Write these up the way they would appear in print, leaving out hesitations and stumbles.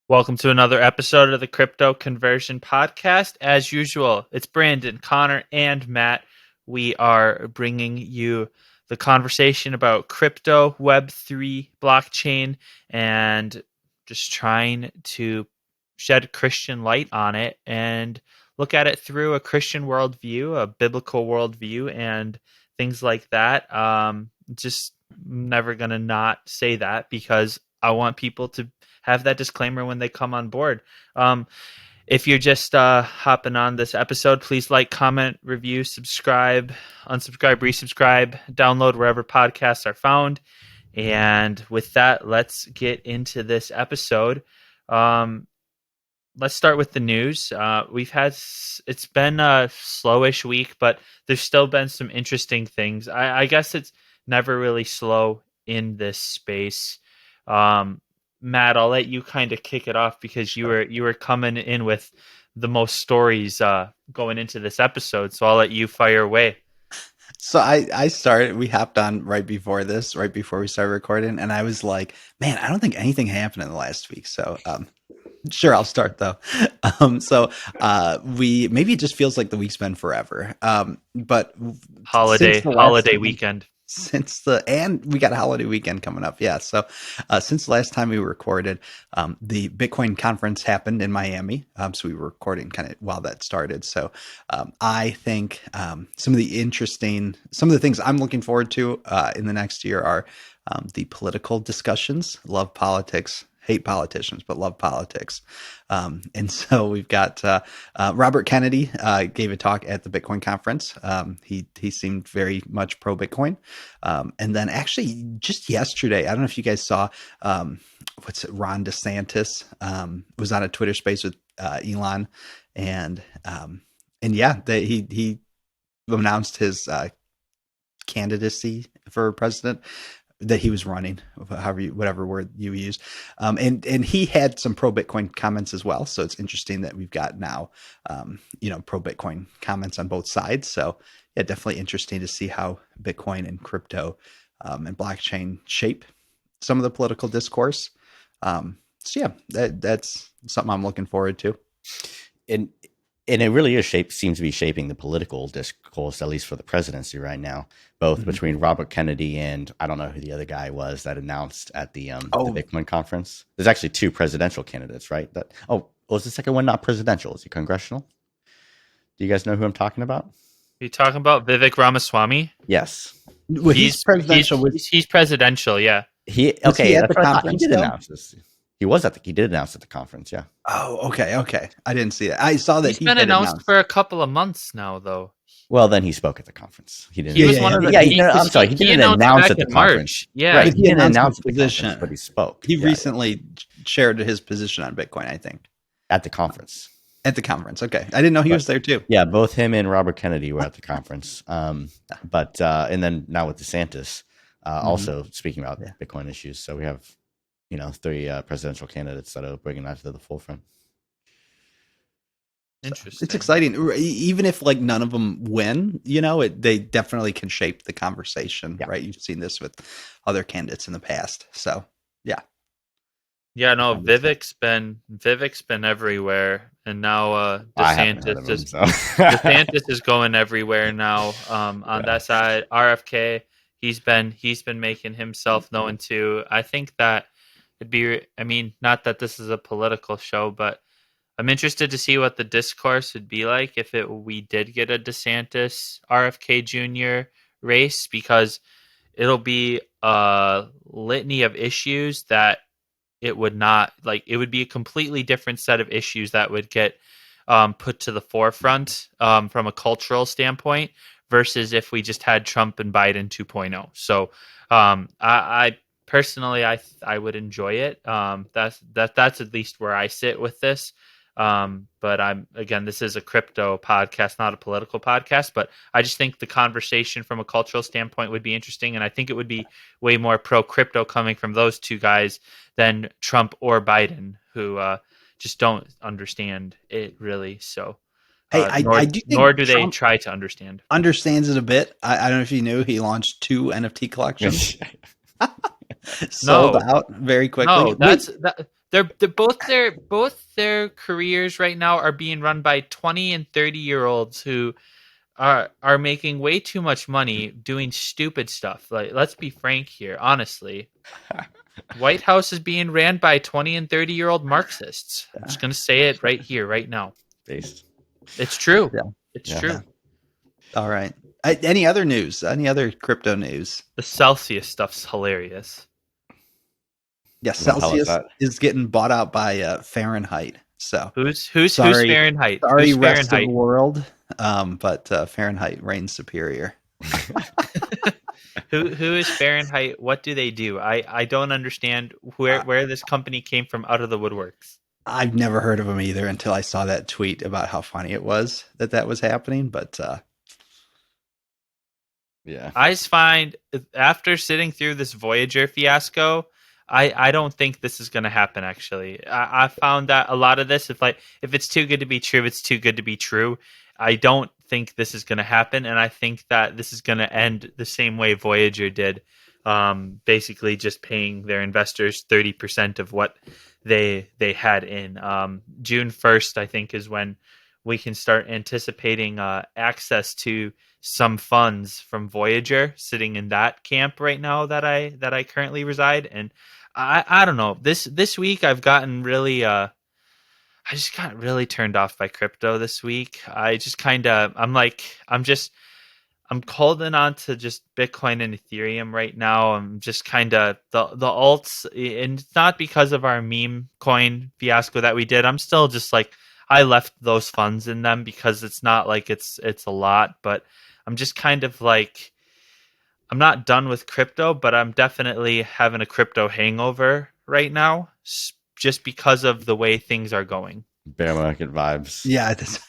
Welcome to another episode of the Crypto Conversion Podcast. As usual, it's Brandon, Connor, and Matt. We are bringing you the conversation about crypto, Web3, blockchain, and just trying to shed Christian light on it and look at it through a Christian worldview, a biblical worldview, and things like that. Just never going to not say that because I want people to have that disclaimer when they come on board. If you're just hopping on this episode, please like, comment, review, subscribe, unsubscribe, resubscribe, download wherever podcasts are found. And with that, let's get into this episode. Let's start with the news. It's been a slowish week, but there's still been some interesting things. I guess it's never really slow in this space. Matt, I'll let you kind of kick it off because you were coming in with the most stories going into this episode. So I'll let you fire away. So we hopped on right before we started recording, and I was like, man, I don't think anything happened in the last week. So sure, I'll start though. Maybe it just feels like the week's been forever. But Holiday weekend. And we got a holiday weekend coming up. Yeah. So since the last time we recorded, the Bitcoin conference happened in Miami. So we were recording kind of while that started. So I think some of the things I'm looking forward to in the next year are the political discussions. Love politics. Hate politicians, but love politics. And so we've got Robert Kennedy gave a talk at the Bitcoin conference. He seemed very much pro Bitcoin. And then actually just yesterday, I don't know if you guys saw, Ron DeSantis was on a Twitter space with Elon, and yeah, he announced his candidacy for president, that he was running, whatever word you use. And he had some pro Bitcoin comments as well. So it's interesting that we've got now, pro Bitcoin comments on both sides. So yeah, definitely interesting to see how Bitcoin and crypto and blockchain shape some of the political discourse. So yeah, that's something I'm looking forward to. And it really seems to be shaping the political discourse, at least for the presidency right now, both between Robert Kennedy and I don't know who the other guy was that announced at the Bitcoin conference. There's actually two presidential candidates, right? Was the second one not presidential? Is he congressional? Do you guys know who I'm talking about? Are you talking about Vivek Ramaswamy? Yes. Well, he's presidential. He's presidential, yeah. He at the conference. He did announce this. He did announce at the conference, yeah. Oh, okay. I didn't see that. I saw that he's been announced for a couple of months now, though. Well, then he spoke at the conference. He didn't. I'm sorry. He didn't announce at the conference. Yeah, right. He didn't announce his position, but he spoke. He recently shared his position on Bitcoin, I think, at the conference. At the conference, okay. I didn't know he was there too. Yeah, both him and Robert Kennedy were at the conference. But and then now with DeSantis, also speaking about Bitcoin issues. So we have, three presidential candidates that are bringing that to the forefront. Interesting. It's exciting, even if none of them win. They definitely can shape the conversation, right? You've seen this with other candidates in the past, so yeah. Yeah, no, Vivek's been everywhere, and now DeSantis is going everywhere now. On that side, RFK, he's been making himself known too. I think that it'd be. I mean, not that this is a political show, but I'm interested to see what the discourse would be like if we did get a DeSantis RFK Jr. race, because it'll be a litany of issues that it would not it would be a completely different set of issues that would get put to the forefront from a cultural standpoint versus if we just had Trump and Biden 2.0. So I personally, I would enjoy it. That's at least where I sit with this. But this is a crypto podcast, not a political podcast, but I just think the conversation from a cultural standpoint would be interesting. And I think it would be way more pro crypto coming from those two guys than Trump or Biden, who just don't understand it really. So, I do think nor do they try to understand. Understands it a bit. I don't know if you knew he launched 2 NFT collections. Sold out very quickly. No, both their careers right now are being run by 20 and 30-year-olds who are making way too much money doing stupid stuff. Like, let's be frank here, honestly. White House is being ran by 20 and 30-year-old Marxists. I'm just going to say it right here, right now. Based. It's true. Yeah. It's Yeah. true. Yeah. All right. Any other news? Any other crypto news? The Celsius stuff's hilarious. Yeah, You wanna tell us Celsius that? is getting bought out by Fahrenheit. So Who's sorry, Fahrenheit? sorry, Who's rest of the Fahrenheit? world. But Fahrenheit reigns superior. Who is Fahrenheit? What do they do? I don't understand where this company came from out of the woodworks. I've never heard of them either until I saw that tweet about how funny it was that was happening. But Yeah. I just find after sitting through this Voyager fiasco, I don't think this is going to happen. Actually, I found that a lot of this, if it's too good to be true, it's too good to be true. I don't think this is going to happen, and I think that this is going to end the same way Voyager did, basically just paying their investors 30% of what they had in. June 1st, I think, is when we can start anticipating access to some funds from Voyager sitting in that camp right now that I currently reside. And I don't know, this week I've gotten really I just got really turned off by crypto this week. I just kind of I'm holding on to just Bitcoin and Ethereum right now. I'm just kind of the alts, and it's not because of our meme coin fiasco that we did. I'm still just like, I left those funds in them because it's not like it's a lot, but I'm just kind of like, I'm not done with crypto, but I'm definitely having a crypto hangover right now, just because of the way things are going. Bear market vibes. yeah, I was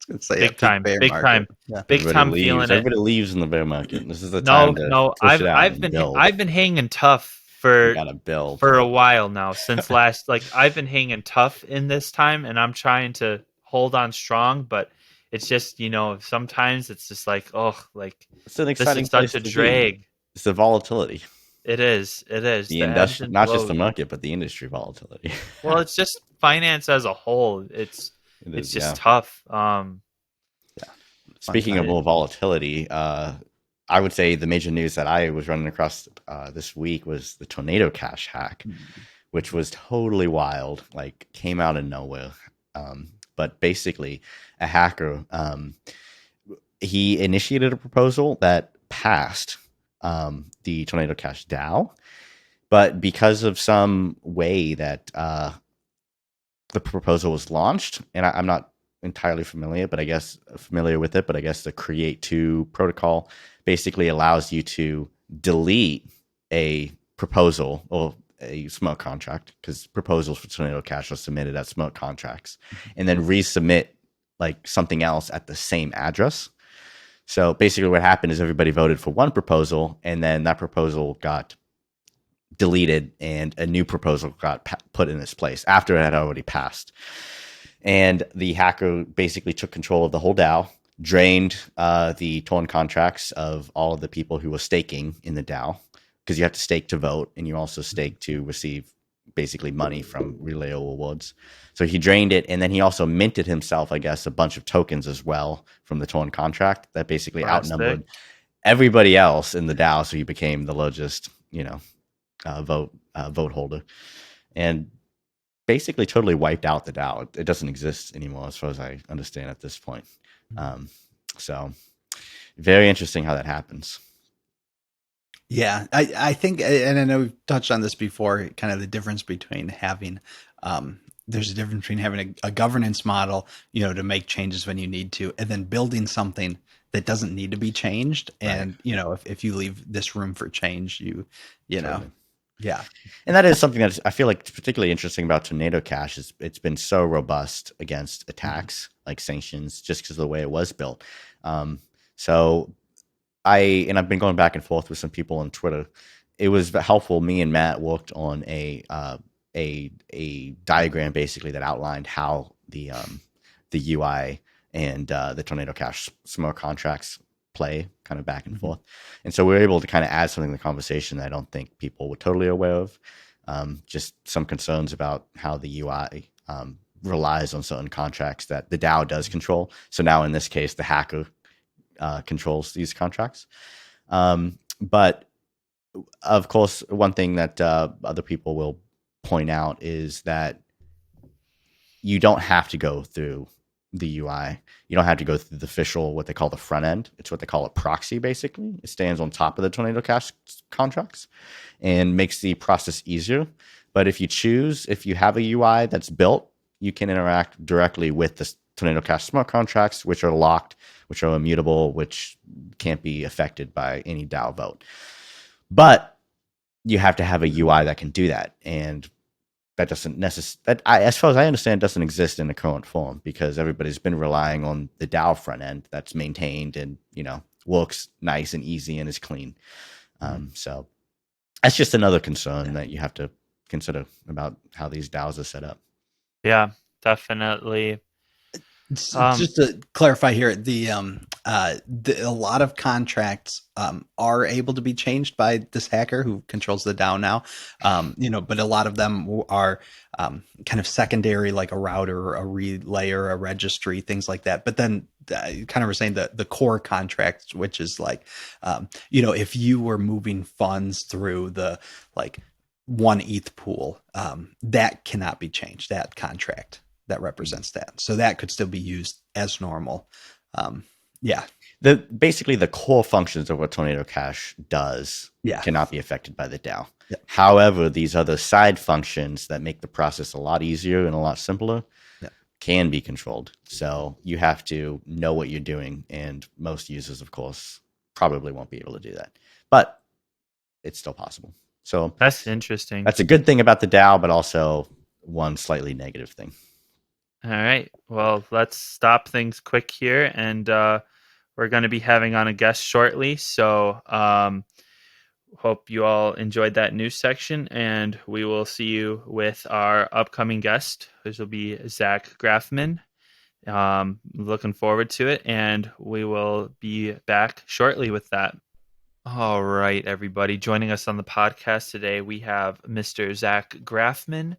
gonna say Big time, big time, Yeah. big Everybody time leaves. feeling it. Everybody leaves in the bear market. This is the No, time to no, push it out and build. I've been hanging tough You gotta build. for a while now, since last, like, I've been hanging tough in this time, and I'm trying to hold on strong, but it's just, sometimes it's just like, oh, like, It's an this exciting is such place a to be. drag. It's the volatility. It is The the ebbs industry, and not just the flows. market, but the industry volatility. Well, it's just finance as a whole. It's It is, just yeah. tough. Speaking of more volatility, I would say the major news that I was running across this week was the Tornado Cash hack, which was totally wild. Like, came out of nowhere. But basically, a hacker, he initiated a proposal that passed the Tornado Cash DAO, but because of some way that the proposal was launched, and I'm not entirely familiar with it, but I guess the Create 2 protocol basically allows you to delete a proposal or a smart contract, because proposals for Tornado Cash are submitted as smart contracts, and then resubmit like something else at the same address. So basically what happened is everybody voted for one proposal, and then that proposal got deleted and a new proposal got put in its place after it had already passed. And the hacker basically took control of the whole DAO, drained the torn contracts of all of the people who were staking in the DAO, because you have to stake to vote, and you also stake to receive basically money from relay awards. So he drained it, and then he also minted himself, I guess, a bunch of tokens as well from the torn contract that basically outnumbered everybody else in the DAO. So he became the largest, vote holder, and basically totally wiped out the DAO. It doesn't exist anymore, as far as I understand at this point. So very interesting how that happens. Yeah, I think, and I know we've touched on this before, kind of the difference between having, there's a difference between having a governance model, to make changes when you need to, and then building something that doesn't need to be changed. And, if you leave this room for change, Totally. Yeah. And that is something that I feel like is particularly interesting about Tornado Cash is it's been so robust against attacks like sanctions, just because of the way it was built. So I've been going back and forth with some people on Twitter. It was helpful. Me and Matt worked on a diagram basically that outlined how the UI and the Tornado Cash smart contracts play kind of back and forth. And so we were able to kind of add something to the conversation that I don't think people were totally aware of. Just some concerns about how the UI relies on certain contracts that the DAO does control. So now in this case, the hacker controls these contracts. But of course, one thing that other people will point out is that you don't have to go through the UI. You don't have to go through the official, what they call the front end. It's what they call a proxy, basically. It stands on top of the Tornado Cash contracts and makes the process easier. But if you choose, if you have a UI that's built, you can interact directly with the Tornado Cash smart contracts, which are locked, which are immutable, which can't be affected by any DAO vote. But you have to have a UI that can do that. And that doesn't necessarily, as far as I understand, doesn't exist in the current form because everybody's been relying on the DAO front end that's maintained and, works nice and easy and is clean. So that's just another concern that you have to consider about how these DAOs are set up. Yeah, definitely. Just to clarify here, a lot of contracts are able to be changed by this hacker who controls the DAO now, but a lot of them are kind of secondary, like a router, a relayer, a registry, things like that. But then you kind of were saying the core contracts, which is like, if you were moving funds through the like one ETH pool, that cannot be changed, that contract that represents that. So that could still be used as normal. Basically the core functions of what Tornado Cash does cannot be affected by the DAO. Yeah. However, these other side functions that make the process a lot easier and a lot simpler can be controlled. So you have to know what you're doing. And most users, of course, probably won't be able to do that. But it's still possible. So that's interesting. That's a good thing about the DAO, but also one slightly negative thing. All right. Well, let's stop things quick here, and we're going to be having on a guest shortly. So hope you all enjoyed that news section, and we will see you with our upcoming guest, which will be Zack Grafman. Looking forward to it, and we will be back shortly with that. All right, everybody. Joining us on the podcast today, we have Mr. Zack Grafman.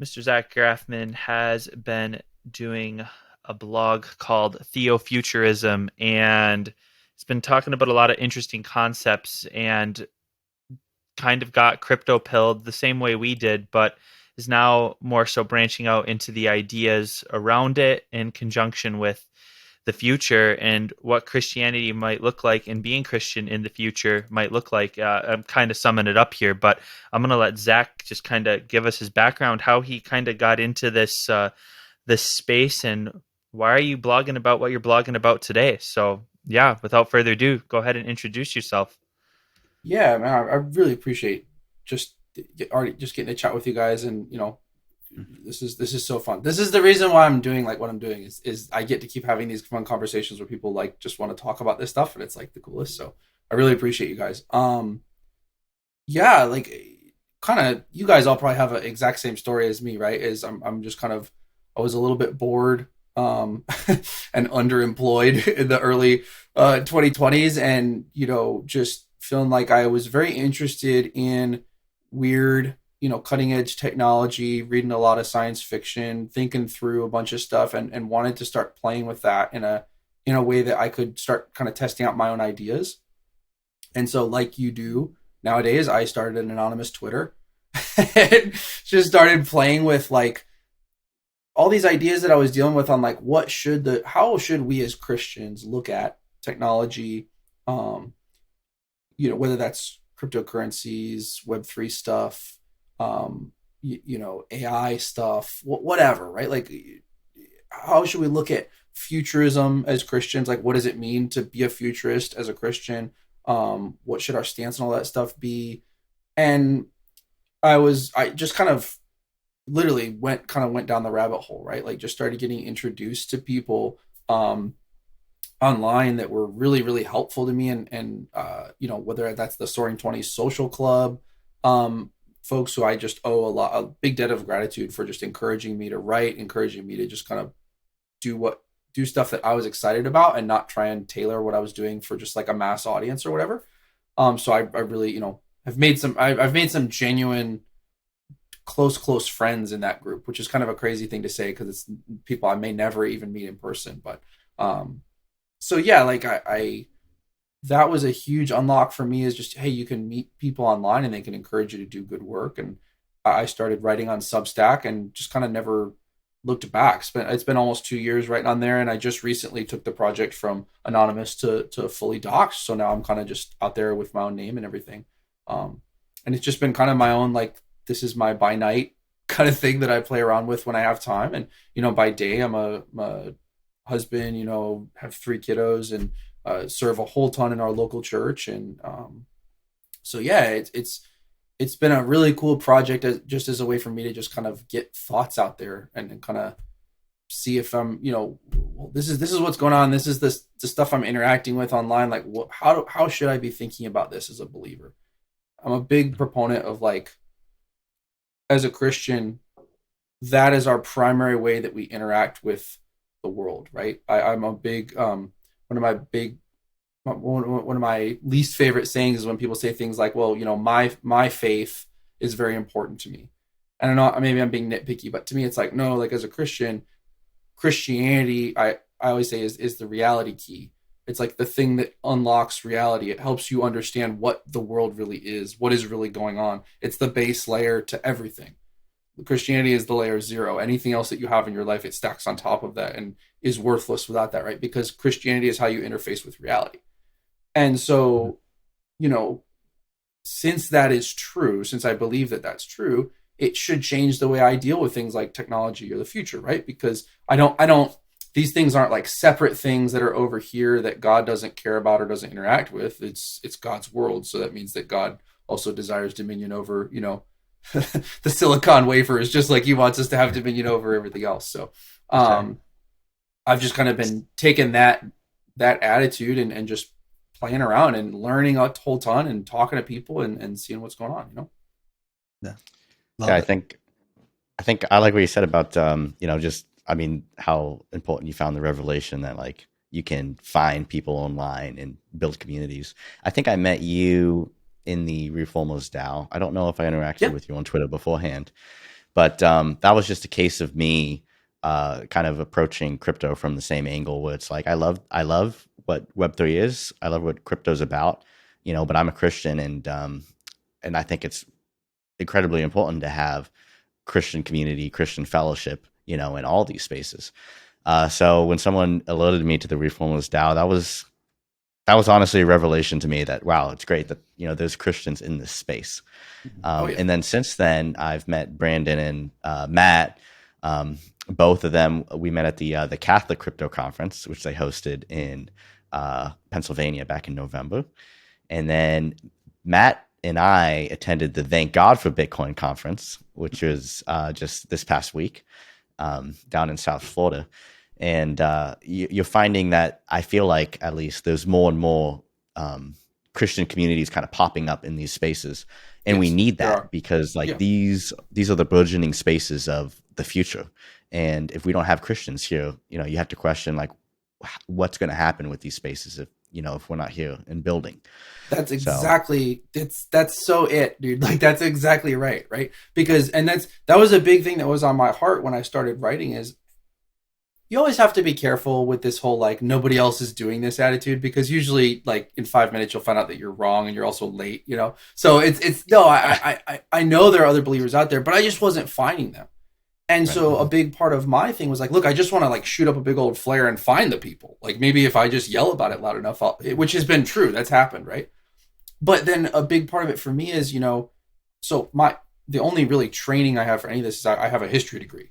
Mr. Zack Grafman has been doing a blog called Theofuturism, and he's been talking about a lot of interesting concepts and kind of got crypto pilled the same way we did, but is now more so branching out into the ideas around it in conjunction with the future and what Christianity might look like and being Christian in the future might look like. I'm kind of summing it up here, but I'm going to let Zack just kind of give us his background, how he kind of got into this space, and why are you blogging about what you're blogging about today. So yeah, without further ado, go ahead and introduce yourself. Yeah, man, I really appreciate just getting to chat with you guys, and this is so fun. This is the reason why I'm doing like what I'm doing is I get to keep having these fun conversations where people like just want to talk about this stuff, and it's like the coolest. So I really appreciate you guys. Like kind of you guys all probably have an exact same story as me, right? Is I'm just kind of I was a little bit bored and underemployed in the early 2020s, and just feeling like I was very interested in weird, cutting edge technology, reading a lot of science fiction, thinking through a bunch of stuff, and wanted to start playing with that in a way that I could start kind of testing out my own ideas. And so, like you do nowadays, I started an anonymous Twitter and just started playing with like all these ideas that I was dealing with on like how should we as Christians look at technology, whether that's cryptocurrencies, Web3 stuff, AI stuff, whatever, right? Like, how should we look at futurism as Christians? Like, what does it mean to be a futurist as a Christian? What should our stance and all that stuff be? And I just kind of literally went down the rabbit hole, right? Like, just started getting introduced to people online that were really, really helpful to me. And whether that's the Soaring 20s social club, folks who I just owe a big debt of gratitude for just encouraging me to write, encouraging me to just kind of do stuff that I was excited about and not try and tailor what I was doing for just like a mass audience or whatever. So I really, I've made some genuine close friends in that group, which is kind of a crazy thing to say because it's people I may never even meet in person. But so yeah, like I that was a huge unlock for me, is just, hey, you can meet people online and they can encourage you to do good work. And I started writing on Substack and just kind of never looked back. It's been almost 2 years writing on there, and I just recently took the project from anonymous to fully doxed. So now I'm kind of just out there with my own name and everything. And it's just been kind of my own, like, this is my by night kind of thing that I play around with when I have time. And, you know, by day I'm a husband, you know, have 3 kiddos, and serve a whole ton in our local church. And so yeah, it's been a really cool project, just as a way for me to just kind of get thoughts out there and kind of see if I'm, you know, well, this is what's going on. This is the stuff I'm interacting with online. Like, how should I be thinking about this as a believer? I'm a big proponent of, like, as a Christian, that is our primary way that we interact with the world, right? I'm a big, one of my least favorite sayings is when people say things like, well, you know, my faith is very important to me. And I know maybe I'm being nitpicky, but to me, it's like, no, like, as a Christian, Christianity, I always say is the reality key. It's like the thing that unlocks reality. It helps you understand what the world really is, what is really going on. It's the base layer to everything. Christianity is the layer 0. Anything else that you have in your life, it stacks on top of that and is worthless without that, right? Because Christianity is how you interface with reality. And so, you know, since that is true, since I believe that that's true, it should change the way I deal with things like technology or the future, right? Because these things aren't like separate things that are over here that God doesn't care about or doesn't interact with. It's God's world. So that means that God also desires dominion over, you know, the silicon wafers, just like he wants us to have dominion over everything else. So I've just kind of been taking that attitude and just playing around and learning a whole ton and talking to people and seeing what's going on, you know? Yeah, I think I like what you said about, you know, just, I mean, how important you found the revelation that, like, you can find people online and build communities. I think I met you in the Reformers DAO. I don't know if I interacted with you on Twitter beforehand, but that was just a case of me kind of approaching crypto from the same angle, where it's like, I love what Web3 is. I love what crypto's about, you know, but I'm a Christian, and I think it's incredibly important to have Christian community, Christian fellowship, you know, in all these spaces. So when someone alerted me to the Reformers DAO, that was honestly a revelation to me that, wow, it's great that, you know, there's Christians in this space. And then since then, I've met Brandon and Matt. Both of them, we met at the Catholic Crypto Conference, which they hosted in Pennsylvania back in November. And then Matt and I attended the Thank God for Bitcoin conference, which was just this past week down in South Florida. And you're finding that, I feel like, at least, there's more and more Christian communities kind of popping up in these spaces. And we need that, because, like, these are the burgeoning spaces of the future. And if we don't have Christians here, you know, you have to question, like, what's going to happen with these spaces if we're not here and building. That's exactly, that's so it, dude. Like, that's exactly right. Because, and that was a big thing that was on my heart when I started writing, is you always have to be careful with this whole, like, nobody else is doing this attitude, because usually, like, in 5 minutes you'll find out that you're wrong and you're also late, you know? So I know there are other believers out there, but I just wasn't finding them. And so a big part of my thing was like, look, I just want to, like, shoot up a big old flare and find the people. Like, maybe if I just yell about it loud enough, which has been true, that's happened, right? But then a big part of it for me is, you know, so the only really training I have for any of this is I have a history degree.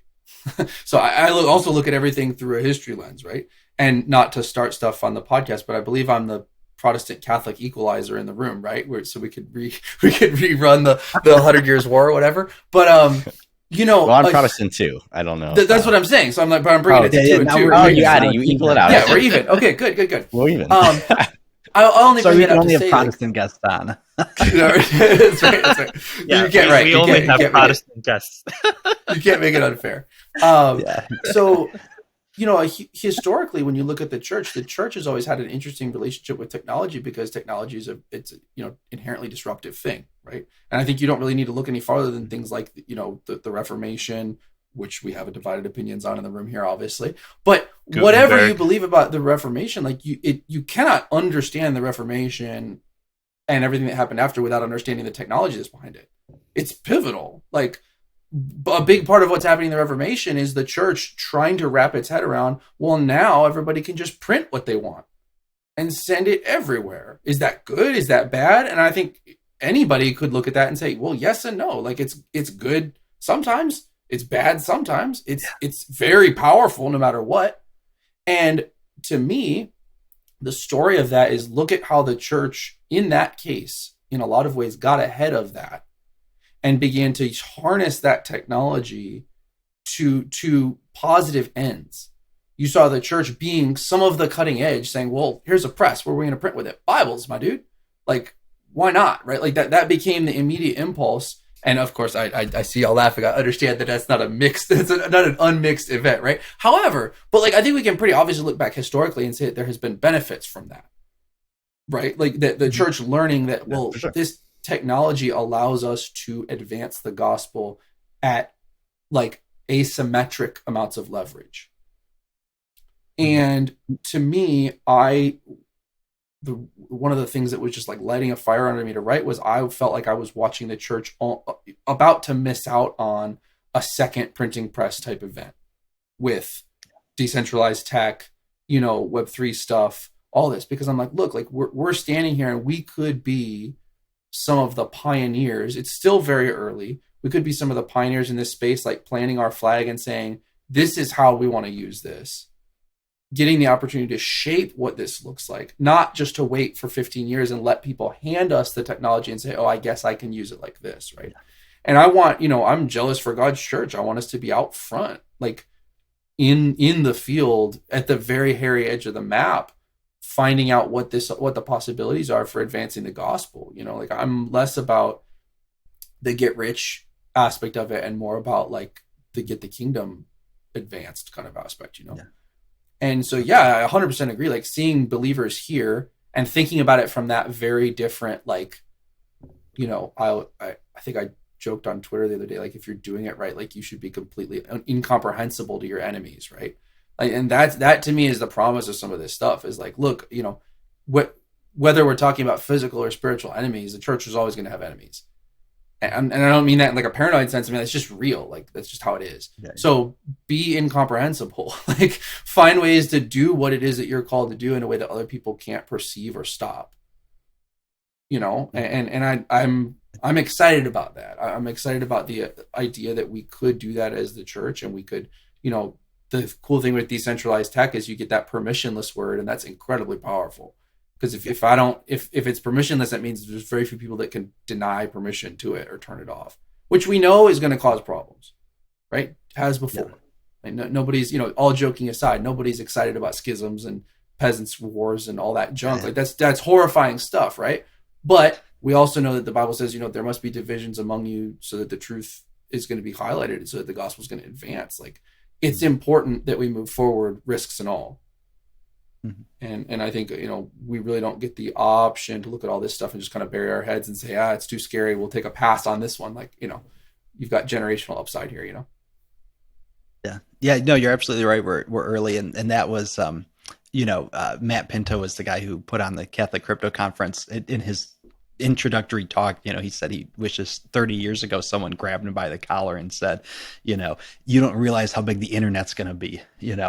So I also look at everything through a history lens, right? And not to start stuff on the podcast, but I believe I'm the Protestant Catholic equalizer in the room, right? So we could rerun the 100 Years War or whatever. But you know, well, I'm Protestant too. I don't know. That's what I'm saying. So I'm like, but I'm bringing it to 2 and 2. Oh, you got it. You equal it out. Yeah, we're even. Okay, good. We're even. I'll only so bring you it can up only to have say, Protestant guests on. That's right. Yeah, you get right. We You only can't, have Protestant guests. You can't make it unfair. So historically, when you look at the church has always had an interesting relationship with technology, because technology is it's inherently disruptive thing, right? And I think you don't really need to look any farther than things like the Reformation, which we have a divided opinions on in the room here, obviously. But whatever you believe about the Reformation, like you cannot understand the Reformation and everything that happened after without understanding the technology that's behind it. It's pivotal. Like, a big part of what's happening in the Reformation is the church trying to wrap its head around, well, now everybody can just print what they want and send it everywhere. Is that good? Is that bad? And I think anybody could look at that and say, well, yes and no. Like, it's good sometimes, it's bad sometimes. It's very powerful no matter what. And to me, the story of that is, look at how the church in that case, in a lot of ways, got ahead of that and began to harness that technology to positive ends. You saw the church being some of the cutting edge, saying, well, here's a press. What are we going to print with it? Bibles, my dude. Like, why not? Right? Like that became the immediate impulse. And of course, I see y'all laughing. I understand that that's not a mixed, that's not an unmixed event, right? However, but like, I think we can pretty obviously look back historically and say that there has been benefits from that, right? Like the church learning that, well, sure. This technology allows us to advance the gospel at like asymmetric amounts of leverage. And to me, one of the things that was just like lighting a fire under me to write was, I felt like I was watching the church about to miss out on a second printing press type event with decentralized tech, Web3 stuff, all this, because I'm like, look, like we're standing here and we could be some of the pioneers. It's still very early. We could be some of the pioneers in this space, like planting our flag and saying, this is how we want to use this. Getting the opportunity to shape what this looks like, not just to wait for 15 years and let people hand us the technology and say, oh, I guess I can use it like this, right? And I want, I'm jealous for God's church. I want us to be out front, like in the field at the very hairy edge of the map, finding out what the possibilities are for advancing the gospel. Like, I'm less about the get rich aspect of it and more about like the get the kingdom advanced kind of aspect, Yeah. And so, yeah, I 100% agree. Like, seeing believers here and thinking about it from that very different, like, I think I joked on Twitter the other day, like, if you're doing it right, like, you should be completely incomprehensible to your enemies, right? Like, and that to me is the promise of some of this stuff, is like, look, whether we're talking about physical or spiritual enemies, the church is always going to have enemies. And I don't mean that in like a paranoid sense. I mean, it's just real. Like, that's just how it is. Yeah. So be incomprehensible. Like, find ways to do what it is that you're called to do in a way that other people can't perceive or stop. And I'm excited about that. I'm excited about the idea that we could do that as the church, and we could, the cool thing with decentralized tech is you get that permissionless word, and that's incredibly powerful. Because if it's permissionless, that means there's very few people that can deny permission to it or turn it off, which we know is going to cause problems, right? Has before. Yeah. Like, nobody's, all joking aside, nobody's excited about schisms and peasants' wars and all that junk. Yeah. Like, that's horrifying stuff, right? But we also know that the Bible says, there must be divisions among you so that the truth is going to be highlighted, so that the gospel is going to advance. Like, it's important that we move forward, risks and all. And I think, we really don't get the option to look at all this stuff and just kind of bury our heads and say, it's too scary, we'll take a pass on this one. Like, you've got generational upside here, Yeah, no, you're absolutely right. We're early, and that was Matt Pinto was the guy who put on the Catholic Crypto Conference. In his introductory talk, he said he wishes 30 years ago someone grabbed him by the collar and said, you don't realize how big the internet's going to be, and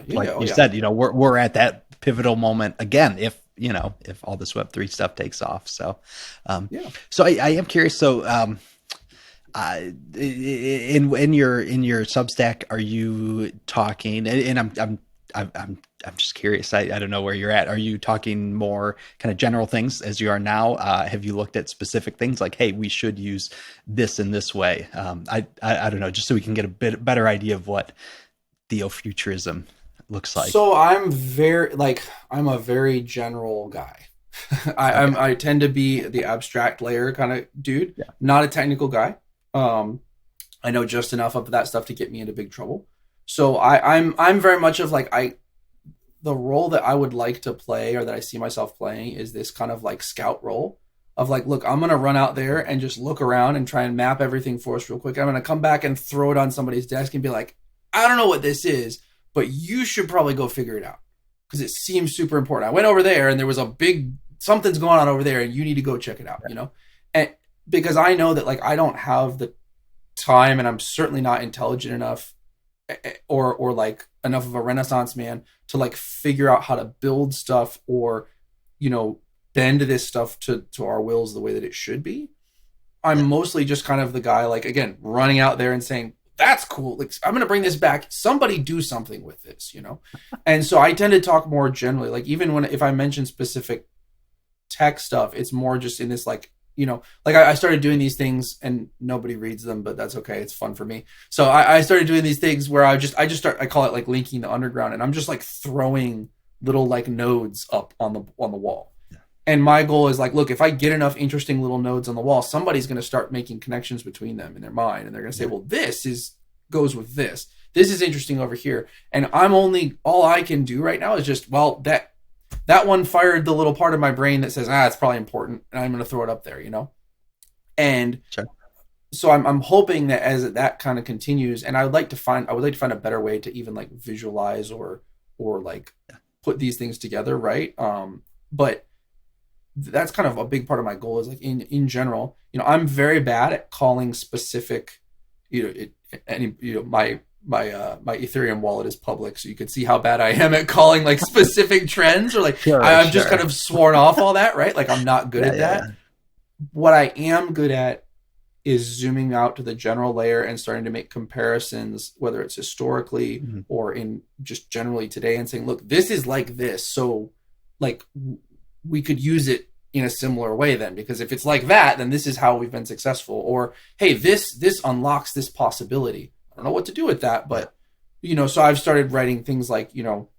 like you said, we're at that pivotal moment again, if all this Web3 stuff takes off. So, so I am curious. So, in your Substack, are you talking, and I'm just curious. I don't know where you're at. Are you talking more kind of general things as you are now? Have you looked at specific things like, hey, we should use this in this way? I don't know, just so we can get a bit better idea of what Theofuturism looks like. So I'm a very general guy. I tend to be the abstract layer kind of dude, not a technical guy. I know just enough of that stuff to get me into big trouble. So I'm very much of like the role that I would like to play or that I see myself playing is this kind of like scout role of like, look, I'm going to run out there and just look around and try and map everything for us real quick. I'm going to come back and throw it on somebody's desk and be like, I don't know what this is, but you should probably go figure it out because it seems super important. I went over there and there was a big, something's going on over there and you need to go check it out, you know? And because I know that like, I don't have the time and I'm certainly not intelligent enough or like enough of a Renaissance man to like figure out how to build stuff or, you know, bend this stuff to our wills the way that it should be. I'm mostly just kind of the guy, like, again, running out there and saying, that's cool. Like, I'm going to bring this back. Somebody do something with this, you know? And so I tend to talk more generally, like even if I mention specific tech stuff, it's more just in this, like, you know, like I started doing these things and nobody reads them, but that's okay. It's fun for me. So I started doing these things where I call it like linking the underground, and I'm just like throwing little like nodes up on the wall. Yeah. And my goal is like, look, if I get enough interesting little nodes on the wall, somebody's going to start making connections between them in their mind. And they're going to say, well, goes with this. This is interesting over here. And all I can do right now is just, well, that one fired the little part of my brain that says, it's probably important, and I'm going to throw it up there, you know? And sure. So I'm hoping that as that kind of continues, and I would like to find a better way to even like visualize or like put these things together, right? But that's kind of a big part of my goal is like in general, you know, I'm very bad at calling specific, my Ethereum wallet is public, so you can see how bad I am at calling like specific trends or like I'm just kind of sworn off all that, right? Like I'm not good at that. What I am good at is zooming out to the general layer and starting to make comparisons, whether it's historically or in just generally today, and saying, look, this is like this. So like we could use it in a similar way then, because if it's like that, then this is how we've been successful. Or, hey, this unlocks this possibility. I don't know what to do with that, but, you know, so I've started writing things like, you know,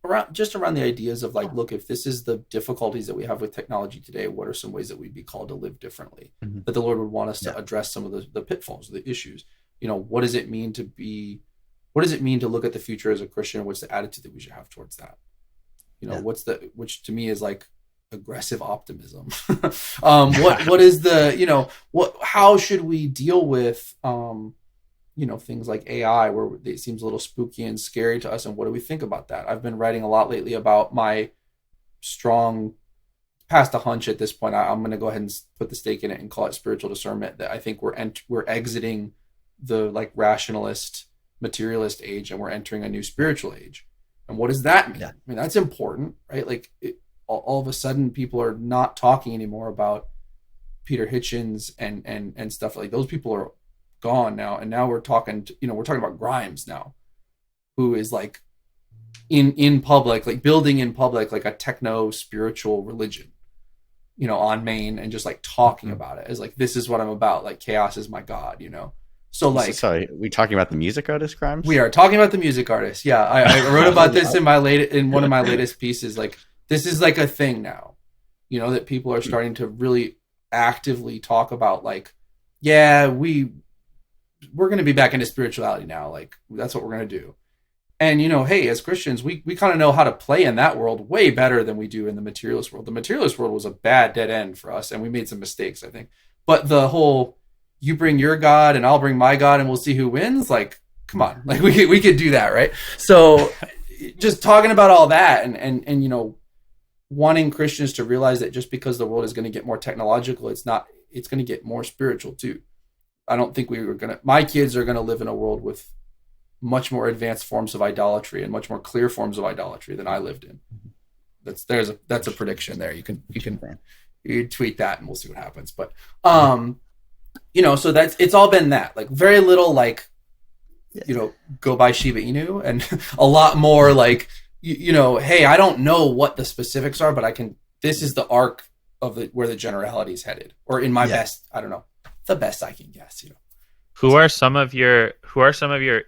around the ideas of like, look, if this is the difficulties that we have with technology today, what are some ways that we'd be called to live differently? That the Lord would want us to address some of the pitfalls, the issues. You know, what does it mean to look at the future as a Christian? What's the attitude that we should have towards that? You know, which to me is like aggressive optimism. What is the, you know, how should we deal with, you know, things like AI, where it seems a little spooky and scary to us, and what do we think about that? I've been writing a lot lately about my strong, past a hunch at this point. I'm going to go ahead and put the stake in it and call it spiritual discernment. That I think we're exiting the like rationalist, materialist age, and we're entering a new spiritual age. And what does that mean? Yeah. I mean, that's important, right? Like all of a sudden, people are not talking anymore about Peter Hitchens and stuff like those. People are gone now, and now we're talking about Grimes now, who is like in public, like building in public like a techno spiritual religion, you know, on Main, and just like talking about it as like, this is what I'm about, like chaos is my god, you know. So like, sorry, we talking about the music artist Grimes? We are talking about the music artist. Yeah, I wrote about this in one of my latest pieces. Like, this is like a thing now, you know, that people are starting to really actively talk about. Like, yeah, we're going to be back into spirituality now. Like, that's what we're going to do. And, you know, hey, as Christians, we kind of know how to play in that world way better than we do in the materialist world. The materialist world was a bad dead end for us, and we made some mistakes, I think. But the whole, you bring your God and I'll bring my God and we'll see who wins. Like, come on, like we could do that, right? So just talking about all that and you know, wanting Christians to realize that just because the world is going to get more technological, it's going to get more spiritual too. I don't think my kids are going to live in a world with much more advanced forms of idolatry and much more clear forms of idolatry than I lived in. That's a prediction there. You can tweet that and we'll see what happens. But, you know, so it's all been that, like very little, like, you know, go buy Shiba Inu, and a lot more like, you know, hey, I don't know what the specifics are, but this is the arc of where the generality is headed, or in my best, I don't know, the best I can guess, you know. Who are some of your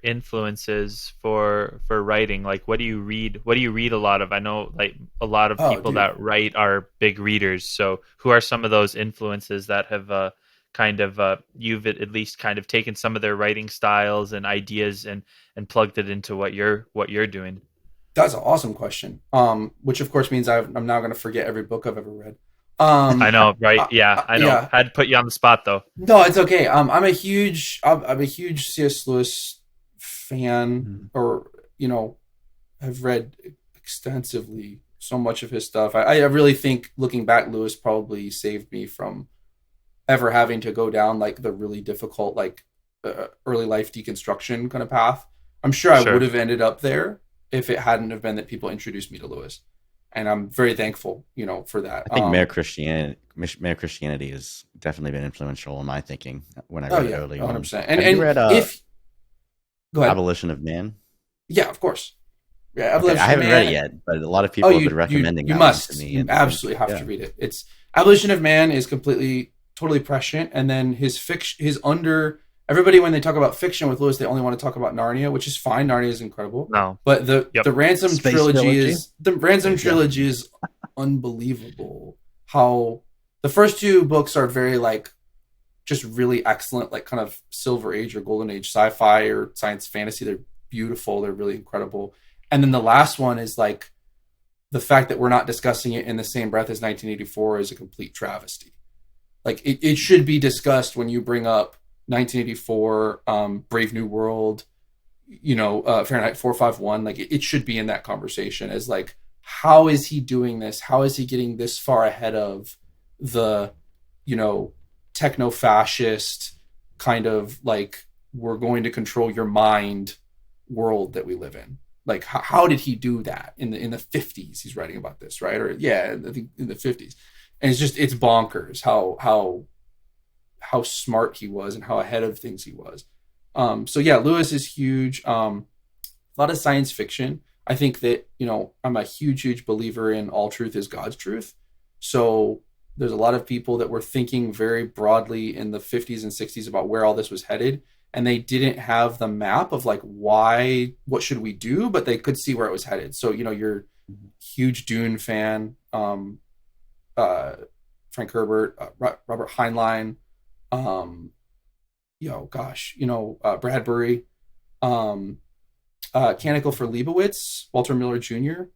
influences for writing? Like, what do you read a lot of? I know like a lot of people that write are big readers. So who are some of those influences that have kind of you've at least kind of taken some of their writing styles and ideas and plugged it into what you're doing? That's an awesome question. Which of course means I'm now going to forget every book I've ever read. I know, right? Yeah, I know. Yeah. Had to put you on the spot though. No, it's okay. I'm a huge C.S. Lewis fan, or have read extensively so much of his stuff. I really think looking back, Lewis probably saved me from ever having to go down like the really difficult early life deconstruction kind of path. I'm sure I would have ended up there if it hadn't have been that people introduced me to Lewis, and I'm very thankful, for that. I think Mere Christianity has definitely been influential in my thinking when I read it early 100%. And you read if go ahead. Abolition of Man? Yeah, of course. Yeah, okay, I haven't read it yet, but a lot of people have been recommending you must. To me. You absolutely have to read it. It's Abolition of Man is totally prescient, and then his everybody, when they talk about fiction with Lewis, they only want to talk about Narnia, which is fine. Narnia is incredible. No, but the Ransom trilogy is unbelievable. How the first two books are very just really excellent, kind of Silver Age or Golden Age sci-fi or science fantasy. They're beautiful. They're really incredible. And then the last one is the fact that we're not discussing it in the same breath as 1984 is a complete travesty. It should be discussed when you bring up 1984, Brave New World, Fahrenheit 451. It should be in that conversation as how is he doing this? How is he getting this far ahead of the, techno-fascist kind of we're going to control your mind world that we live in? How did he do that in the 50s? He's writing about this, right? Or I think in the 50s. And it's bonkers how smart he was and how ahead of things he was. So yeah, Lewis is huge. A lot of science fiction. I think that, I'm a huge believer in all truth is God's truth. So there's a lot of people that were thinking very broadly in the 50s and 60s about where all this was headed. And they didn't have the map of what should we do, but they could see where it was headed. So, you're huge Dune fan, Frank Herbert, Robert Heinlein, Bradbury, Canticle for Leibowitz, Walter Miller Jr.,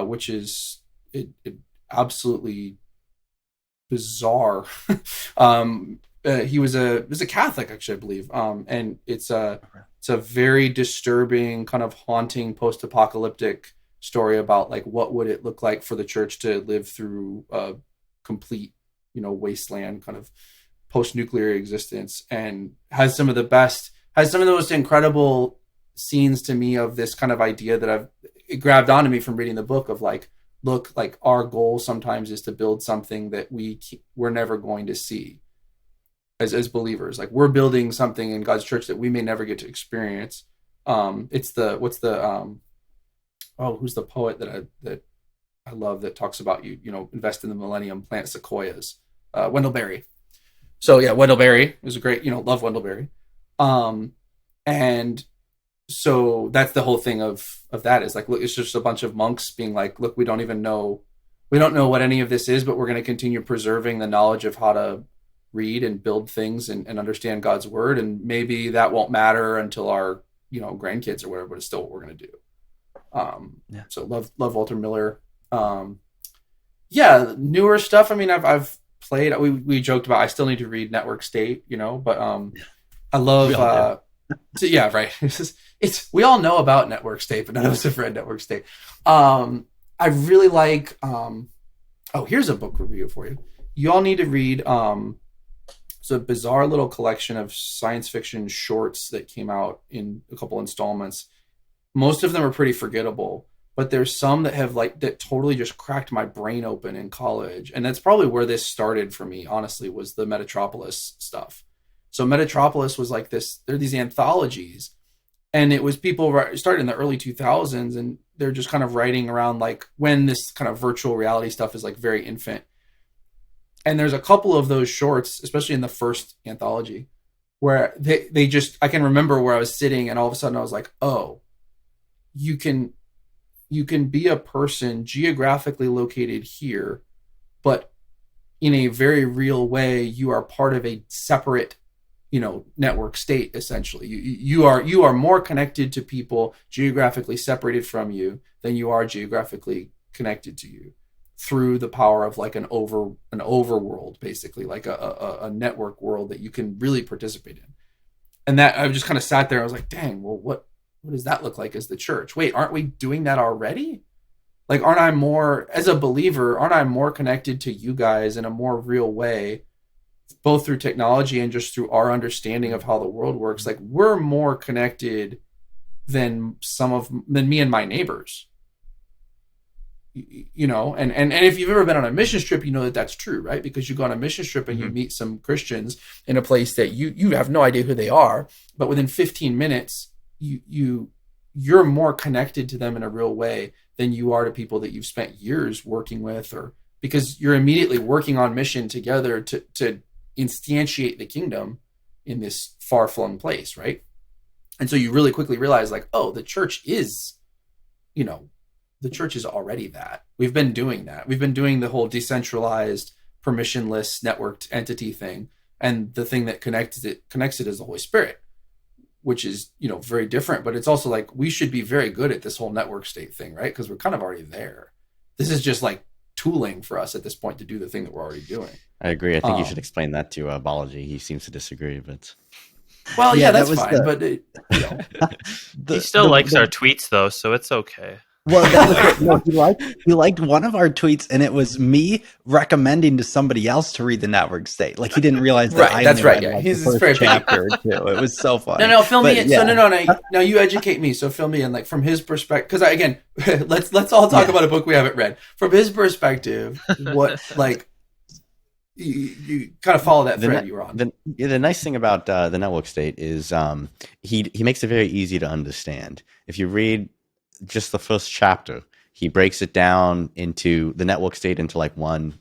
which is it absolutely bizarre. He was a Catholic, actually, I believe. And it's a very disturbing, kind of haunting, post-apocalyptic story about what would it look like for the church to live through a complete, wasteland, kind of post-nuclear existence, and has some of the most incredible scenes to me of this kind of idea that it grabbed onto me from reading the book of look, our goal sometimes is to build something that we're never going to see as believers. We're building something in God's church that we may never get to experience. Who's the poet that I love that talks about invest in the millennium, plant sequoias, Wendell Berry. So yeah, Wendell Berry is a great, love Wendell Berry. And so that's the whole thing of that is look, it's just a bunch of monks being look, we don't know what any of this is, but we're going to continue preserving the knowledge of how to read and build things and understand God's word. And maybe that won't matter until our, grandkids or whatever, but it's still what we're going to do. So love Walter Miller. Newer stuff. I mean, I've played, we joked about, I still need to read Network State, but I love, yeah, right. We all know about Network State, but none of us have read Network State. I really like, here's a book review for you. You all need to read, it's a bizarre little collection of science fiction shorts that came out in a couple installments. Most of them are pretty forgettable, but there's some that have that totally just cracked my brain open in college. And that's probably where this started for me, honestly, was the Metatropolis stuff. So Metatropolis was there are these anthologies, and it was people started in the early 2000s, and they're just kind of writing around when this kind of virtual reality stuff is very infant. And there's a couple of those shorts, especially in the first anthology, where they just, I can remember where I was sitting and all of a sudden I was like, oh, you can be a person geographically located here, but in a very real way, you are part of a separate, network state. Essentially, you are more connected to people geographically separated from you than you are geographically connected to you, through the power of like an overworld, basically like a network world that you can really participate in. And that I just kind of sat there. I was like, dang, well, what does that look like as the church? Wait, aren't we doing that already? Like, aren't I more, as a believer, aren't I more connected to you guys in a more real way, both through technology and just through our understanding of how the world works? Like, we're more connected than me and my neighbors. And if you've ever been on a mission trip, you know that that's true, right? Because you go on a mission trip and you meet some Christians in a place that you have no idea who they are, but within 15 minutes, you're more connected to them in a real way than you are to people that you've spent years working with, or because you're immediately working on mission together to instantiate the kingdom in this far-flung place, right? And so you really quickly realize, like, oh, the church is already that. We've been doing that. We've been doing the whole decentralized, permissionless, networked entity thing. And the thing that connects it is the Holy Spirit, which is, very different. But it's also like, we should be very good at this whole network state thing, right? Because we're kind of already there. This is just like tooling for us at this point to do the thing that we're already doing. I agree. I think you should explain that to Balaji. He seems to disagree, but... Well, yeah, that's fine. But he still likes our tweets, though, so it's okay. Well, that was, no, he liked one of our tweets, and it was me recommending to somebody else to read the network state. Like, he didn't realize that. Right, that's right. Read, yeah, like, he's the first chapter too. It was so funny. No, fill me in. Yeah. So no. Now you educate me. So fill me in, like, from his perspective. Because again, let's all talk about a book we haven't read. From his perspective, what, like, you kind of follow that thread you were on. The nice thing about the network state is he makes it very easy to understand. If you read just the first chapter, he breaks it down into the network state into like one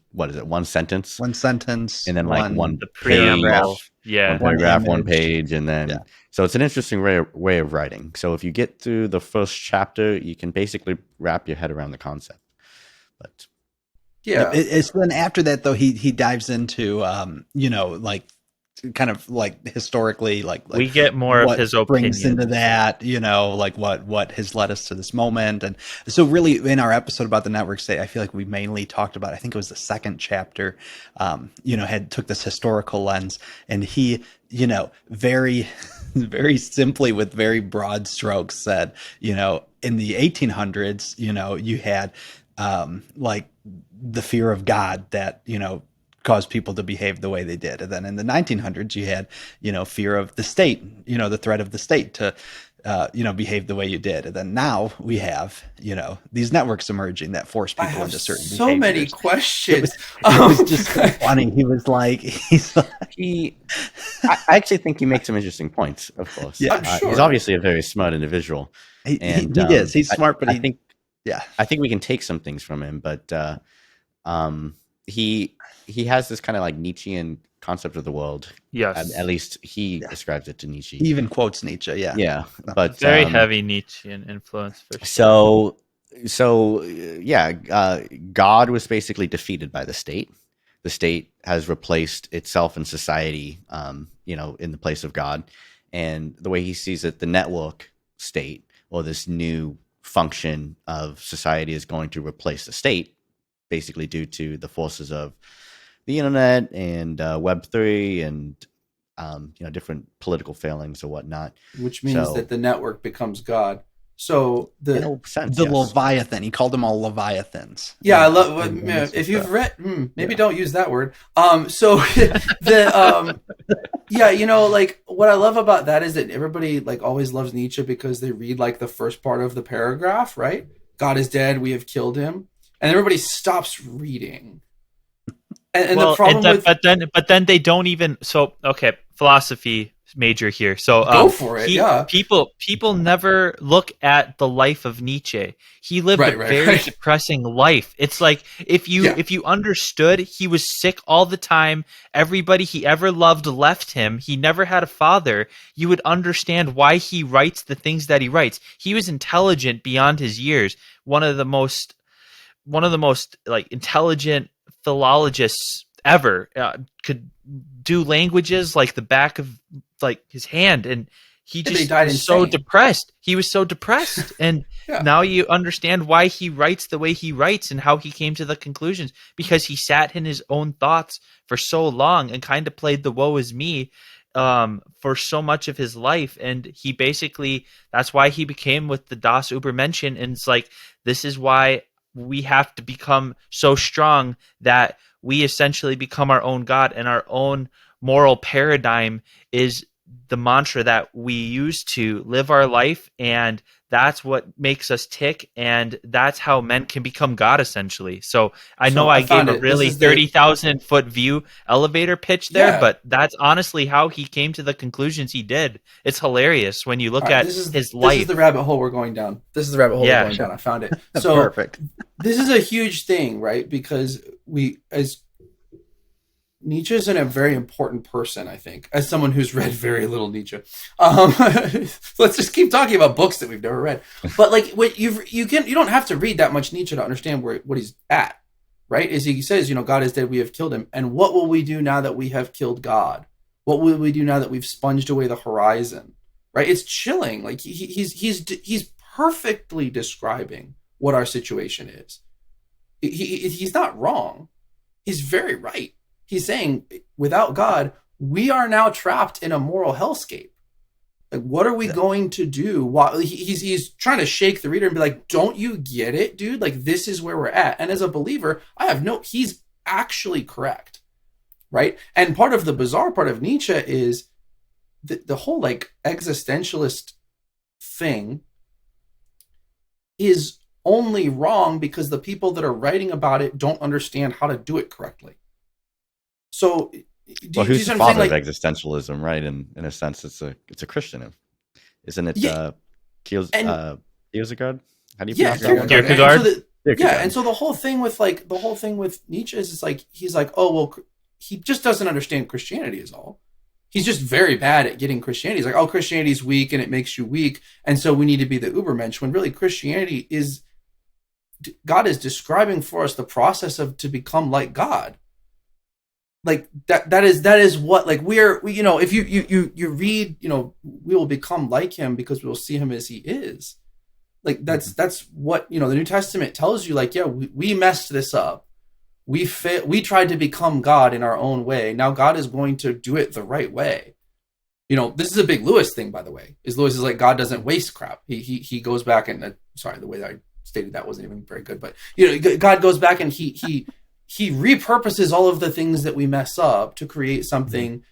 sentence, and then like one paragraph, one paragraph, one page, and then so it's an interesting way of writing. So if you get through the first chapter, you can basically wrap your head around the concept. But it's then after that though he dives into like kind of like historically like we get more of his opinion brings into that, like what has led us to this moment. And so really in our episode about the network state, I feel like we mainly talked about, I think it was the second chapter, took this historical lens, and he, very very simply with very broad strokes said, in the 1800s, you had like the fear of God that, caused people to behave the way they did. And then in the 1900s, you had, fear of the state, the threat of the state to, behave the way you did. And then now we have, these networks emerging that force people into certain behaviors. So many questions. It was just so funny. He was like, I actually think he makes some interesting points, of course. Yeah, I'm sure. He's obviously a very smart individual. He is. He's smart, but I think we can take some things from him, but he has this kind of like Nietzschean concept of the world. Yes. At least he describes it to Nietzsche. He even quotes Nietzsche. Yeah. Yeah. But very heavy Nietzschean influence for sure. God was basically defeated by the state. The state has replaced itself in society, in the place of God. And the way he sees it, the network state, or this new function of society, is going to replace the state, basically due to the forces of the internet and Web3 and different political failings or whatnot. Which means that the network becomes God. So the Leviathan. He called them all Leviathans. Yeah, I love. If you've read, maybe don't use that word. Like what I love about that is that everybody like always loves Nietzsche because they read like the first part of the paragraph, right? God is dead. We have killed him. And everybody stops reading. The problem but then they don't even. So okay, philosophy major here. So go for it. People never look at the life of Nietzsche. He lived a very depressing life. It's like if you understood he was sick all the time. Everybody he ever loved left him. He never had a father. You would understand why he writes the things that he writes. He was intelligent beyond his years. One of the most like intelligent philologists ever, could do languages like the back of like his hand, and he Yeah, but he just died was so insane. depressed. He was so depressed, and Yeah. now you understand why he writes the way he writes and how he came to the conclusions, because he sat in his own thoughts for so long and kind of played the woe is me for so much of his life. And he basically, that's why he became with the Das Übermenschen. And it's like, this is why we have to become so strong that we essentially become our own God, and our own moral paradigm is the mantra that we use to live our life, and that's what makes us tick, and that's how men can become God, essentially. So I know So I I gave found a it. This really is the 30,000 foot view elevator pitch there, yeah. but that's honestly how he came to the conclusions he did. It's hilarious when you All look right, at this is his this is the life. rabbit hole we're going down. This is the rabbit hole we're Yeah. going down. I found it. So Perfect. this is a huge thing, right? Because as Nietzsche is a very important person, I think, as someone who's read very little Nietzsche. Let's just keep talking about books that we've never read. But like, what you don't have to read that much Nietzsche to understand what he's at, right? Is he says, God is dead, we have killed him, and what will we do now that we have killed God? What will we do now that we've sponged away the horizon? Right? It's chilling. Like he's perfectly describing what our situation is. He's not wrong. He's very right. He's saying, without God, we are now trapped in a moral hellscape. Like, what are we going to do? He's trying to shake the reader and be like, don't you get it, dude? Like, this is where we're at. And as a believer, he's actually correct, right? And part of the bizarre part of Nietzsche is the whole, like, existentialist thing is only wrong because the people that are writing about it don't understand how to do it correctly. So, who's the father of existentialism, right? In a sense, it's a Christian, isn't it? Yeah, Kierkegaard? How do you pronounce that? Kierkegaard. And so the whole thing with Nietzsche is like, he's like, oh well, he just doesn't understand Christianity is all. He's just very bad at getting Christianity. He's like, oh, Christianity's weak and it makes you weak, and so we need to be the Übermensch. When really Christianity is, God is describing for us the process to become like God. Like that is what, like, if you read, we will become like him because we will see him as he is. Like that's what, the New Testament tells you, like, yeah, we messed this up. We tried to become God in our own way. Now God is going to do it the right way. This is a big Lewis thing, by the way. Lewis is like, God doesn't waste crap. He goes back and sorry, the way that I stated that wasn't even very good, but God goes back and he repurposes all of the things that we mess up to create something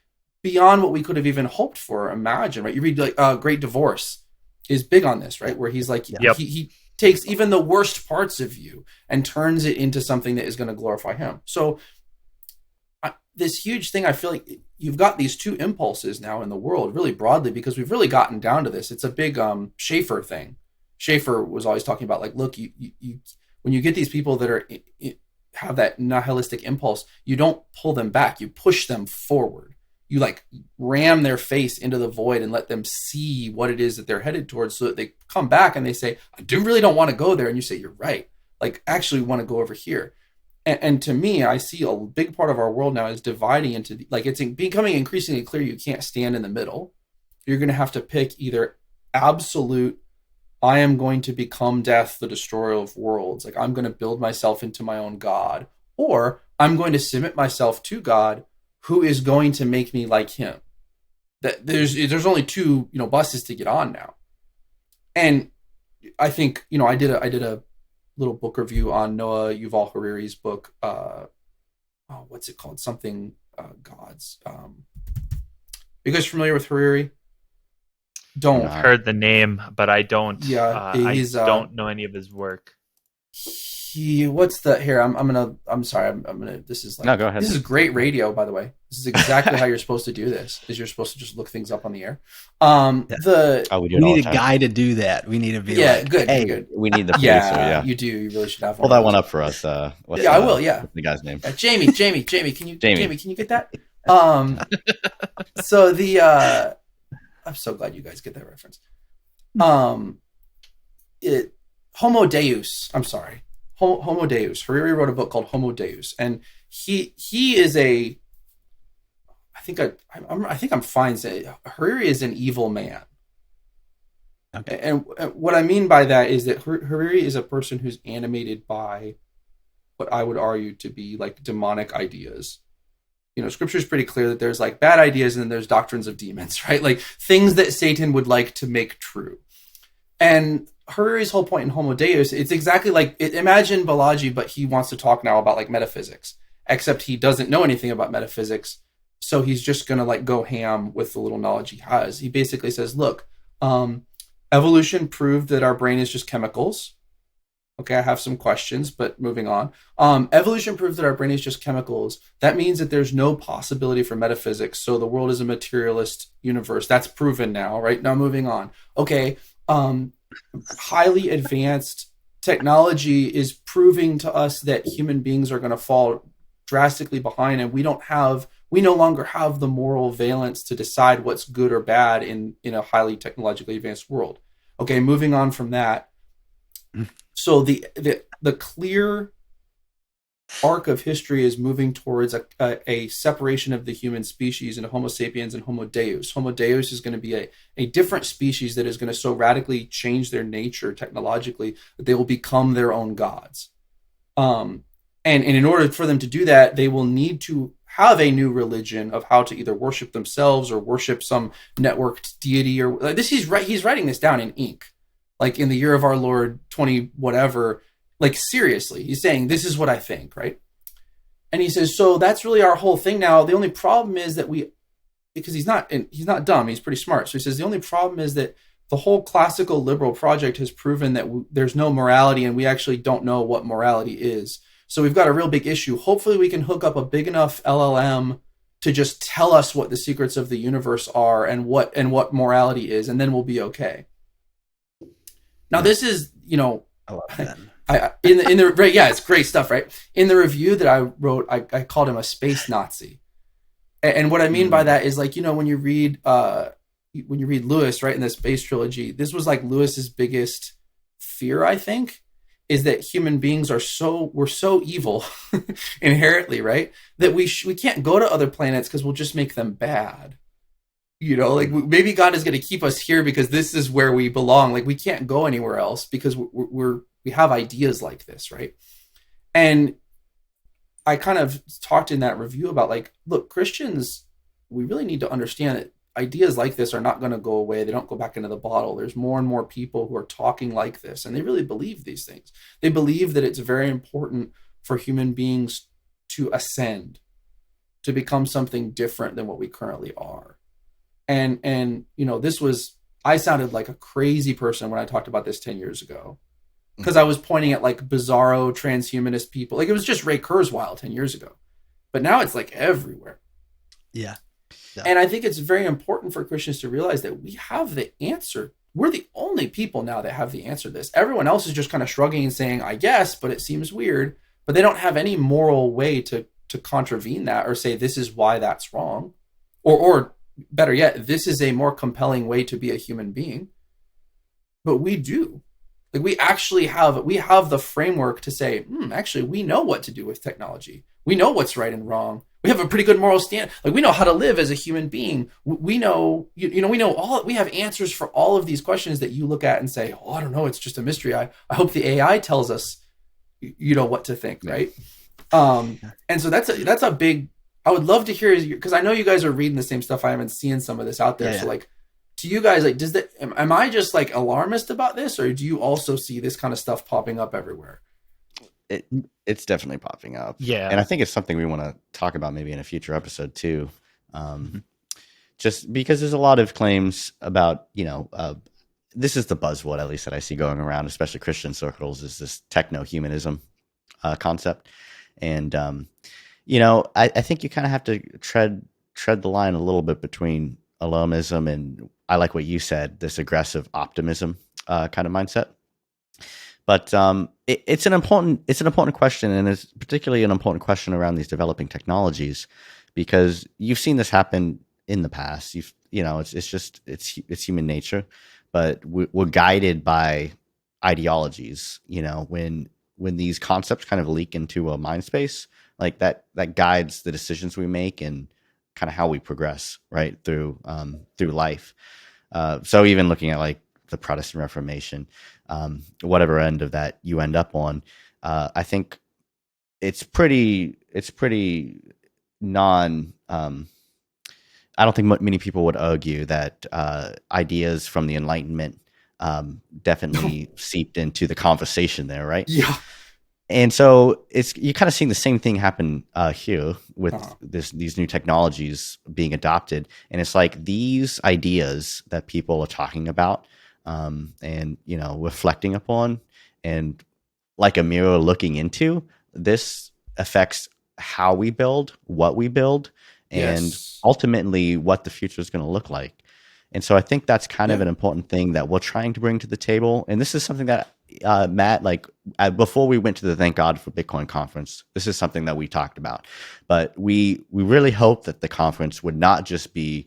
beyond what we could have even hoped for or imagined, right? You read like Great Divorce is big on this, right? Where he's like, he takes even the worst parts of you and turns it into something that is going to glorify him. So this huge thing, I feel like you've got these two impulses now in the world really broadly, because we've really gotten down to this. It's a big Schaeffer thing. Schaeffer was always talking about, like, look, you when you get these people that are have that nihilistic impulse, you don't pull them back, you push them forward. You like ram their face into the void and let them see what it is that they're headed towards, so that they come back and they say, I really don't want to go there. And you say, you're right. Like, actually, we want to go over here. And to me, I see a big part of our world now is dividing into, like, it's becoming increasingly clear you can't stand in the middle. You're going to have to pick either absolute, I am going to become death, the destroyer of worlds. Like, I'm going to build myself into my own God, or I'm going to submit myself to God, who is going to make me like him. That there's only two, buses to get on now. And I think, I did a little book review on Noah Yuval Harari's book. What's it called? Something Gods. Are you guys familiar with Harari? I've heard the name, but I don't. Yeah, I don't know any of his work. What's the here? I'm sorry. I'm gonna. This is like, no, go ahead. This is great radio, by the way. This is exactly how you're supposed to do this. Is you're supposed to just look things up on the air. We need a guy to do that. We need to be good. Good. We need the producer. Yeah, you do. You really should have. Pull that one up for us. I will. Yeah. What's the guy's name? Jamie. Can you? Jamie, can you get that? So I'm so glad you guys get that reference. Homo Deus. I'm sorry. Homo Deus. Harari wrote a book called Homo Deus, and he is a. I think I'm fine saying Harari is an evil man. Okay. And what I mean by that is that Harari is a person who's animated by what I would argue to be like demonic ideas. Scripture is pretty clear that there's like bad ideas and then there's doctrines of demons, right? Like things that Satan would like to make true. And Harari's whole point in Homo Deus, it's exactly like, imagine Balaji, but he wants to talk now about like metaphysics, except he doesn't know anything about metaphysics. So he's just going to like go ham with the little knowledge he has. He basically says, look, evolution proved that our brain is just chemicals. Okay, I have some questions, but moving on. Evolution proves that our brain is just chemicals. That means that there's no possibility for metaphysics. So the world is a materialist universe. That's proven now, right? Now moving on. Okay, highly advanced technology is proving to us that human beings are going to fall drastically behind, and we no longer have the moral valence to decide what's good or bad in a highly technologically advanced world. Okay, moving on from that. So the clear arc of history is moving towards a separation of the human species into Homo sapiens and Homo Deus. Homo Deus is going to be a different species that is going to so radically change their nature technologically that they will become their own gods. And in order for them to do that, they will need to have a new religion of how to either worship themselves or worship some networked deity or like this. He's writing this down in ink. Like in the year of our Lord 20 whatever, like seriously, he's saying, this is what I think, right? And he says, so that's really our whole thing now. The only problem is that because he's not dumb, he's pretty smart. So he says, the only problem is that the whole classical liberal project has proven that there's no morality and we actually don't know what morality is. So we've got a real big issue. Hopefully we can hook up a big enough LLM to just tell us what the secrets of the universe are and what morality is, and then we'll be okay. Now this is, I love that. It's great stuff, right? In the review that I wrote, I called him a space Nazi, and what I mean by that is like when you read Lewis, right, in the Space trilogy, this was like Lewis's biggest fear, I think, is that human beings we're so evil inherently, right, that we can't go to other planets because we'll just make them bad. Like maybe God is going to keep us here because this is where we belong. Like we can't go anywhere else because we have ideas like this, right? And I kind of talked in that review about like, look, Christians, we really need to understand that ideas like this are not going to go away. They don't go back into the bottle. There's more and more people who are talking like this, and they really believe these things. They believe that it's very important for human beings to ascend, to become something different than what we currently are. And I sounded like a crazy person when I talked about this 10 years ago, because I was pointing at like bizarro transhumanist people. Like it was just Ray Kurzweil 10 years ago, but now it's like everywhere. Yeah. And I think it's very important for Christians to realize that we have the answer. We're the only people now that have the answer to this. Everyone else is just kind of shrugging and saying, I guess, but it seems weird, but they don't have any moral way to contravene that or say, this is why that's wrong. Or better yet, this is a more compelling way to be a human being. But we do. Like we have the framework to say, actually, we know what to do with technology. We know what's right and wrong. We have a pretty good moral stand. Like we know how to live as a human being. We know, we know we have answers for all of these questions that you look at and say, oh, I don't know. It's just a mystery. I hope the AI tells us, what to think. Right. And so that's a big, I would love to hear, because I know you guys are reading the same stuff I am and seeing some of this out there. Yeah. So like, to you guys, like, am I just like alarmist about this, or do you also see this kind of stuff popping up everywhere? It's definitely popping up. Yeah. And I think it's something we want to talk about maybe in a future episode too. Just because there's a lot of claims about, this is the buzzword, at least that I see going around, especially Christian circles, is this techno humanism concept. And, I think you kind of have to tread the line a little bit between alarmism and, I like what you said, this aggressive optimism kind of mindset. But it's an important question, and it's particularly an important question around these developing technologies, because you've seen this happen in the past. It's human nature, but we're guided by ideologies. When these concepts kind of leak into a mind space, like that guides the decisions we make and kind of how we progress right through life. So even looking at like the Protestant Reformation, whatever end of that you end up on, I think it's pretty non. I don't think many people would argue that ideas from the Enlightenment definitely seeped into the conversation there, right? Yeah. And so you're kind of seeing the same thing happen here with these new technologies being adopted, and it's like these ideas that people are talking about and reflecting upon, and like a mirror looking into, this affects how we build, what we build, and Yes. ultimately what the future is going to look like. And so I think that's kind of an important thing that we're trying to bring to the table. And this is something that Matt, like before we went to the Thank God for Bitcoin conference, this is something that we talked about. But we really hope that the conference would not just be,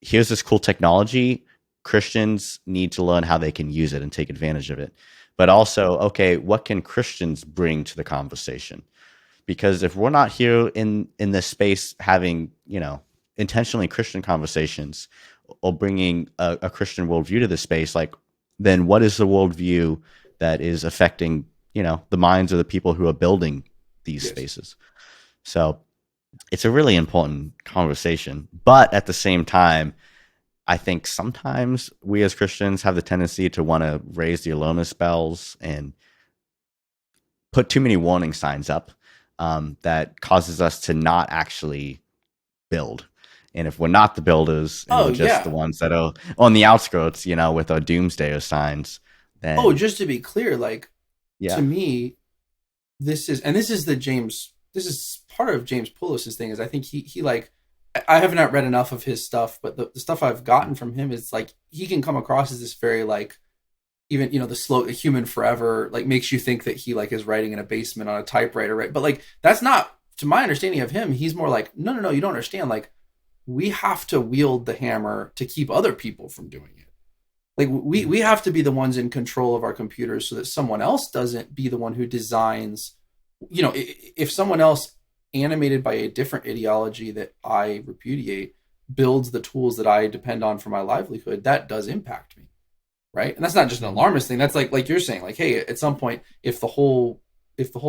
here's this cool technology, Christians need to learn how they can use it and take advantage of it. But also, okay, what can Christians bring to the conversation? Because if we're not here in this space having, intentionally Christian conversations or bringing a Christian worldview to this space, like, then what is the worldview that is affecting, the minds of the people who are building these spaces? So it's a really important conversation. But at the same time, I think sometimes we as Christians have the tendency to want to raise the alarmist bells and put too many warning signs up that causes us to not actually build. And if we're not the builders and we're just the ones that are on the outskirts, with our doomsday signs, then just to be clear, like to me, this is part of James Poulos' thing is I think he like, I have not read enough of his stuff, but the stuff I've gotten from him is like he can come across as this very like, even the slow human forever, like makes you think that he like is writing in a basement on a typewriter, right? But like that's not, to my understanding of him, he's more like no, you don't understand, like we have to wield the hammer to keep other people from doing it. Like we have to be the ones in control of our computers so that someone else doesn't be the one who designs, if someone else animated by a different ideology that I repudiate builds the tools that I depend on for my livelihood, that does impact me. Right. And that's not just an alarmist thing. That's like you're saying, like, hey, at some point, if the whole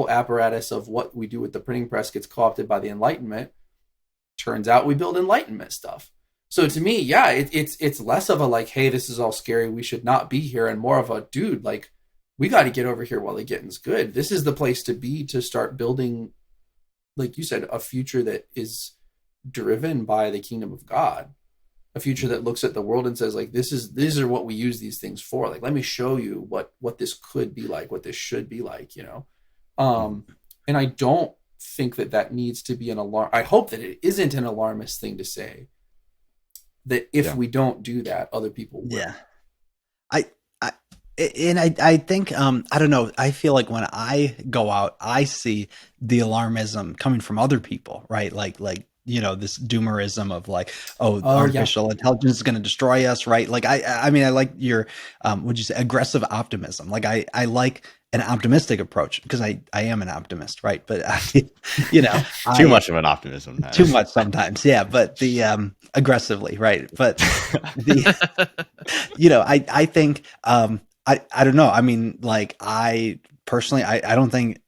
apparatus of what we do with the printing press gets co-opted by the Enlightenment, turns out we build Enlightenment stuff. So to me, it's less of a like, hey, this is all scary, we should not be here, and more of a, dude, like, we got to get over here while the getting's good. This is the place to be to start building, like you said, a future that is driven by the kingdom of God. A future that looks at the world and says, like, these are what we use these things for. Like, let me show you what this could be like, what this should be like, And I don't think that needs to be an alarm. I hope that it isn't an alarmist thing to say that if we don't do that, other people will. Yeah. I think, I don't know. I feel like when I go out, I see the alarmism coming from other people, right? Like, this doomerism of like, artificial intelligence is going to destroy us, right? Like, I mean, I like your, would you say aggressive optimism? Like, I like an optimistic approach because I am an optimist, right? But, too much of an optimism. Too much sometimes. Yeah. But the, aggressively, right. But the, I think, I don't know. I mean, like I personally, I don't think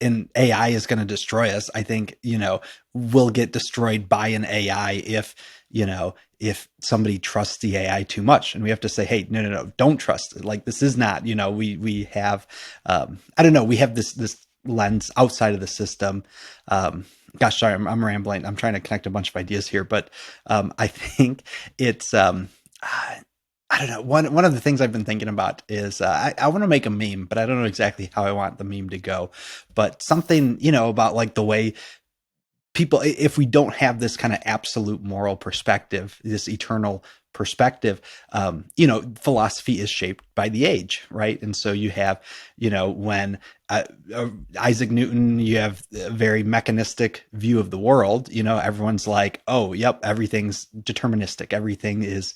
AI is going to destroy us. I think, we'll get destroyed by an AI if somebody trusts the AI too much, and we have to say, hey, no, don't trust it. Like, this is not, we have, I don't know, we have this lens outside of the system. Gosh, sorry, I'm rambling. I'm trying to connect a bunch of ideas here, but I think it's, I don't know. One of the things I've been thinking about is I want to make a meme, but I don't know exactly how I want the meme to go. But something, about like the way people, if we don't have this kind of absolute moral perspective, this eternal perspective, philosophy is shaped by the age, right? And so you have, when Isaac Newton, you have a very mechanistic view of the world. Everyone's like, oh, yep, everything's deterministic. Everything is,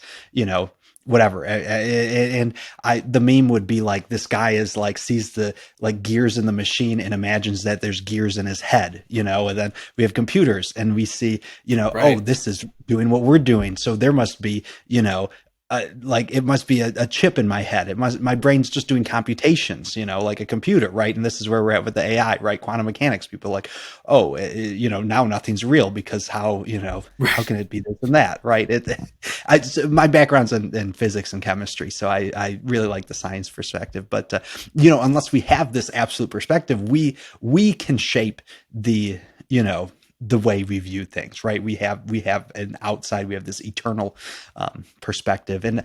whatever. And the meme would be like, this guy is like, sees the like gears in the machine and imagines that there's gears in his head, and then we have computers and we see, Right. oh, this is doing what we're doing. So there must be, like it must be a chip in my head. My brain's just doing computations, like a computer, right? And this is where we're at with the AI, right? Quantum mechanics. People are like, oh, now nothing's real because how can it be this and that, right? My background's in physics and chemistry, so I really like the science perspective. But unless we have this absolute perspective, we can shape the way we view things, right? We have an outside, we have this eternal perspective. And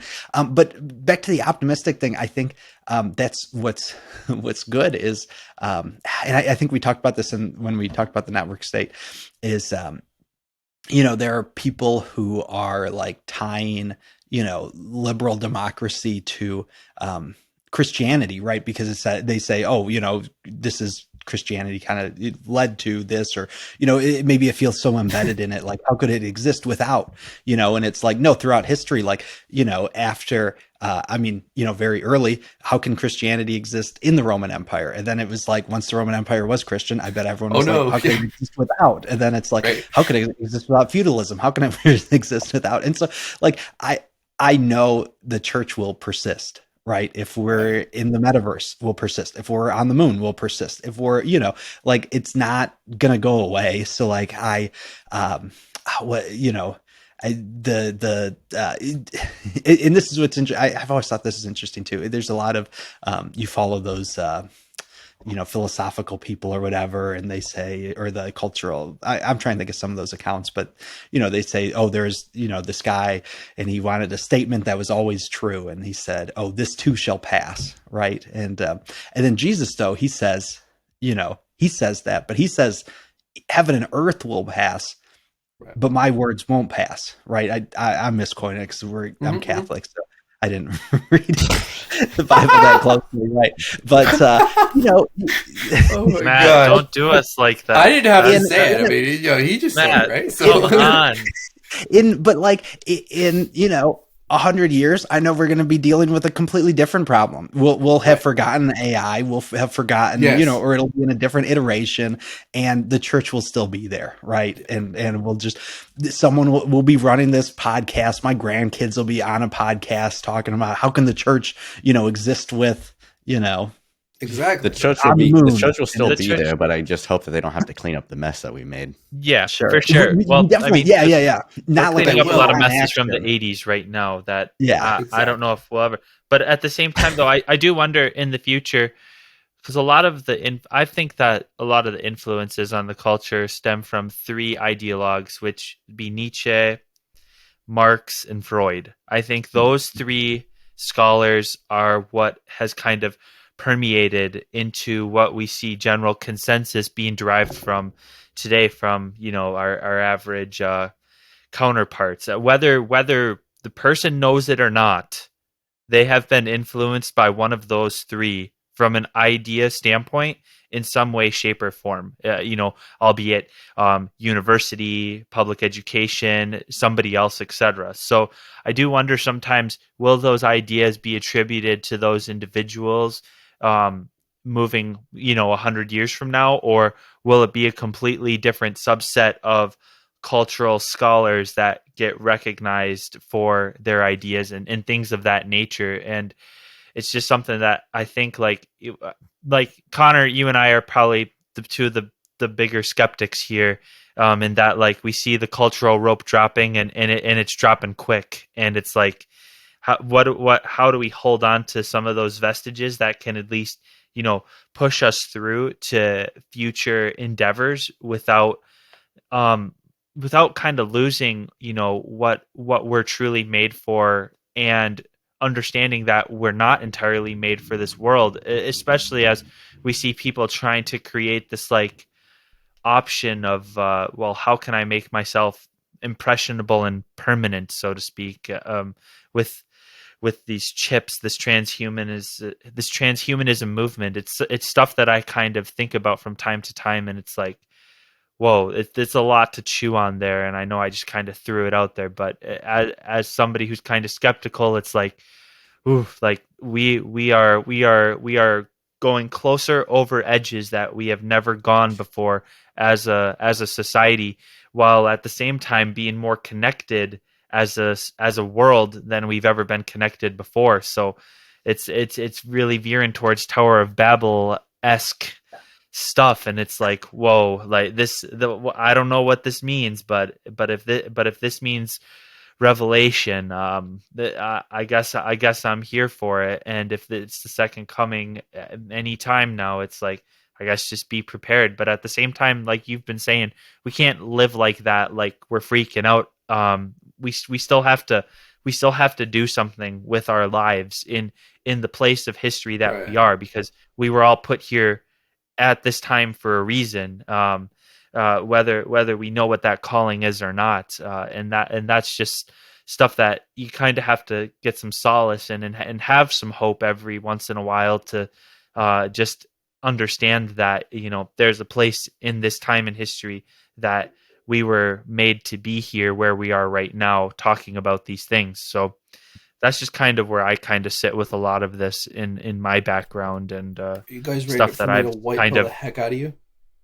but back to the optimistic thing, I think that's what's good is, and I think we talked about this when we talked about the network state, is there are people who are like tying liberal democracy to Christianity, right? Because they say, oh, this is Christianity kind of led to this, or maybe it feels so embedded in it, like how could it exist without, and it's like, no, throughout history, like after very early, how can Christianity exist in the Roman Empire? And then it was like, once the Roman Empire was Christian, I bet everyone was like, how can it exist without? And then it's like, right, how can it exist without feudalism? How can it exist without? And so like I know the church will persist, right? If we're in the metaverse, we'll persist. If we're on the moon, we'll persist. If we're, like, it's not gonna go away. So like and this is what's interesting. I've always thought this is interesting too. There's a lot of you follow those philosophical people or whatever, and they say, or the cultural, I'm trying to think of some of those accounts, but they say, oh, there's this guy and he wanted a statement that was always true, and he said, oh, this too shall pass, right? And then Jesus, though, he says that, but he says heaven and earth will pass, but my words won't pass, right? I'm misquoting it because I'm Catholic, so I didn't read the Bible that closely, right? But oh my Matt, God, don't do us like that. I didn't have to say it. I mean, he just Matt, said it, right? So come on. In 100 years, I know we're going to be dealing with a completely different problem. We'll have forgotten AI. We'll have forgotten, or it'll be in a different iteration, and the church will still be there, right? And someone will be running this podcast. My grandkids will be on a podcast talking about how can the church, exist with, exactly. The church will still be there, but I just hope that they don't have to clean up the mess that we made. Yeah, sure. For sure. Well, definitely, yeah. Not like cleaning up a lot of messes from the 80s right now that exactly. I don't know if we'll ever. But at the same time, though, I do wonder in the future, because I think that a lot of the influences on the culture stem from three ideologues, which would be Nietzsche, Marx, and Freud. I think those three scholars are what has kind of permeated into what we see general consensus being derived from today from our average counterparts. Whether the person knows it or not, they have been influenced by one of those three from an idea standpoint in some way, shape, or form. Albeit university, public education, somebody else, etc. So I do wonder sometimes, will those ideas be attributed to those individuals moving 100 years from now, or will it be a completely different subset of cultural scholars that get recognized for their ideas and things of that nature? And it's just something that I think like Connor, you and I are probably two of the bigger skeptics here, in that like we see the cultural rope dropping and it's dropping quick, and it's like how do we hold on to some of those vestiges that can at least push us through to future endeavors without kind of losing what we're truly made for, and understanding that we're not entirely made for this world, especially as we see people trying to create this like option of how can I make myself impressionable and permanent, so to speak, with these chips, this transhumanism movement. It's stuff that I kind of think about from time to time, and it's like, whoa, it's a lot to chew on there. And I know I just kind of threw it out there, but as somebody who's kind of skeptical, it's like, ooh, like we are going closer over edges that we have never gone before as a society, while at the same time being more connected as a world than we've ever been connected before. So it's really veering towards Tower of Babel esque stuff, and it's like, whoa, like I don't know what this means, but if this means revelation, I guess I'm here for it. And if it's the second coming any time now, it's like, I guess just be prepared. But at the same time, like you've been saying, we can't live like that, like we're freaking out. We still have to do something with our lives in the place of history that we Right. are, because we were all put here at this time for a reason, whether we know what that calling is or not, and that's just stuff that you kind of have to get some solace in, and have some hope every once in a while to just understand that there's a place in this time in history that we were made to be here where we are right now talking about these things. So that's just kind of where I kind of sit with a lot of this in my background, and Are you guys ready stuff for that me to I've white kind pill the of, heck out of you?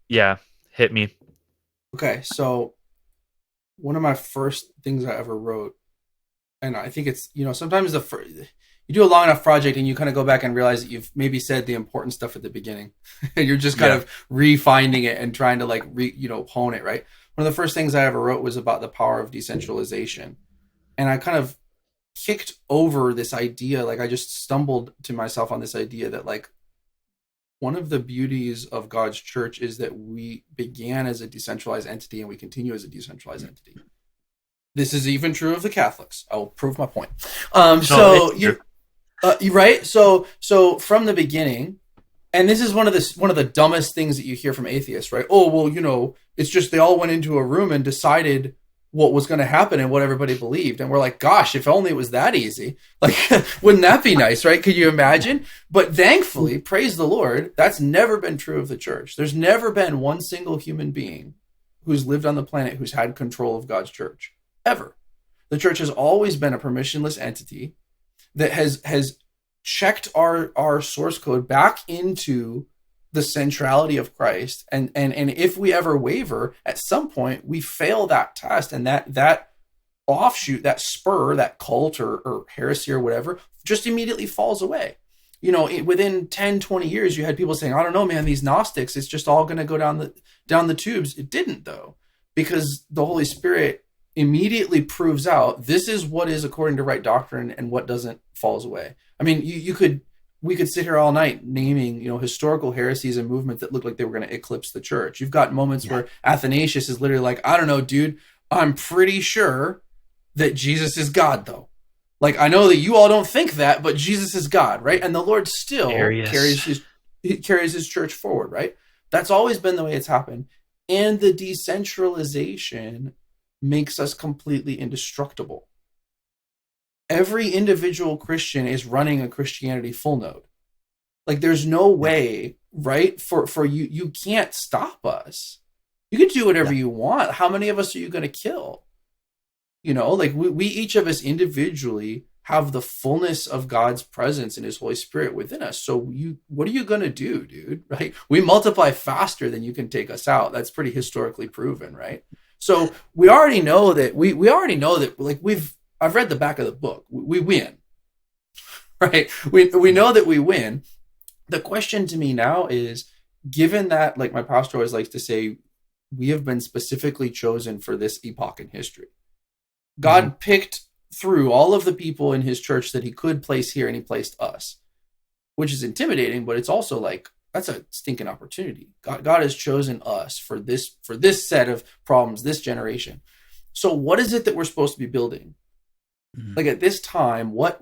yeah, hit me. Okay, so one of my first things I ever wrote, and I think it's, sometimes you do a long enough project and you kind of go back and realize that you've maybe said the important stuff at the beginning. And you're just kind Yeah. of refining it and trying to hone it, right? One of the first things I ever wrote was about the power of decentralization. And I kind of kicked over this idea, like I just stumbled to myself on this idea that like one of the beauties of God's church is that we began as a decentralized entity and we continue as a decentralized entity. This is even true of the Catholics. I will prove my point. So it's you right. So from the beginning, and this is one of the dumbest things that you hear from atheists, right? Oh well, it's just they all went into a room and decided what was going to happen and what everybody believed, and we're like, gosh, if only it was that easy. Like, wouldn't that be nice, right? Could you imagine? But thankfully, praise the Lord, that's never been true of the church. There's never been one single human being who's lived on the planet who's had control of God's church ever. The church has always been a permissionless entity that has checked our source code back into the centrality of Christ, and if we ever waver at some point, we fail that test, and that offshoot, that spur, that cult or heresy or whatever, just immediately falls away. Within 10, 20 years, you had people saying, I don't know, man, these Gnostics, it's just all going to go down the tubes. It didn't, though, because the Holy Spirit immediately proves out this is what is according to right doctrine, and what doesn't falls away. I mean, we could sit here all night naming, historical heresies and movements that look like they were going to eclipse the church. You've got moments where Athanasius is literally like, I don't know, dude, I'm pretty sure that Jesus is God, though. Like, I know that you all don't think that, but Jesus is God, right? And the Lord still carries his church forward, right? That's always been the way it's happened. And the decentralization makes us completely indestructible. Every individual Christian is running a Christianity full node. Like, there's no way, right? For you can't stop us. You can do whatever you want. How many of us are you going to kill? Like we each of us individually have the fullness of God's presence and his Holy Spirit within us. So what are you going to do, dude? Right? We multiply faster than you can take us out. That's pretty historically proven, right? So we already know that we already know that, like, I've read the back of the book. We win, right? We know that we win. The question to me now is, given that, like my pastor always likes to say, we have been specifically chosen for this epoch in history. God picked through all of the people in his church that he could place here, and he placed us, which is intimidating, but it's also like, that's a stinking opportunity. God has chosen us for this set of problems, this generation. So what is it that we're supposed to be building? Like, at this time, what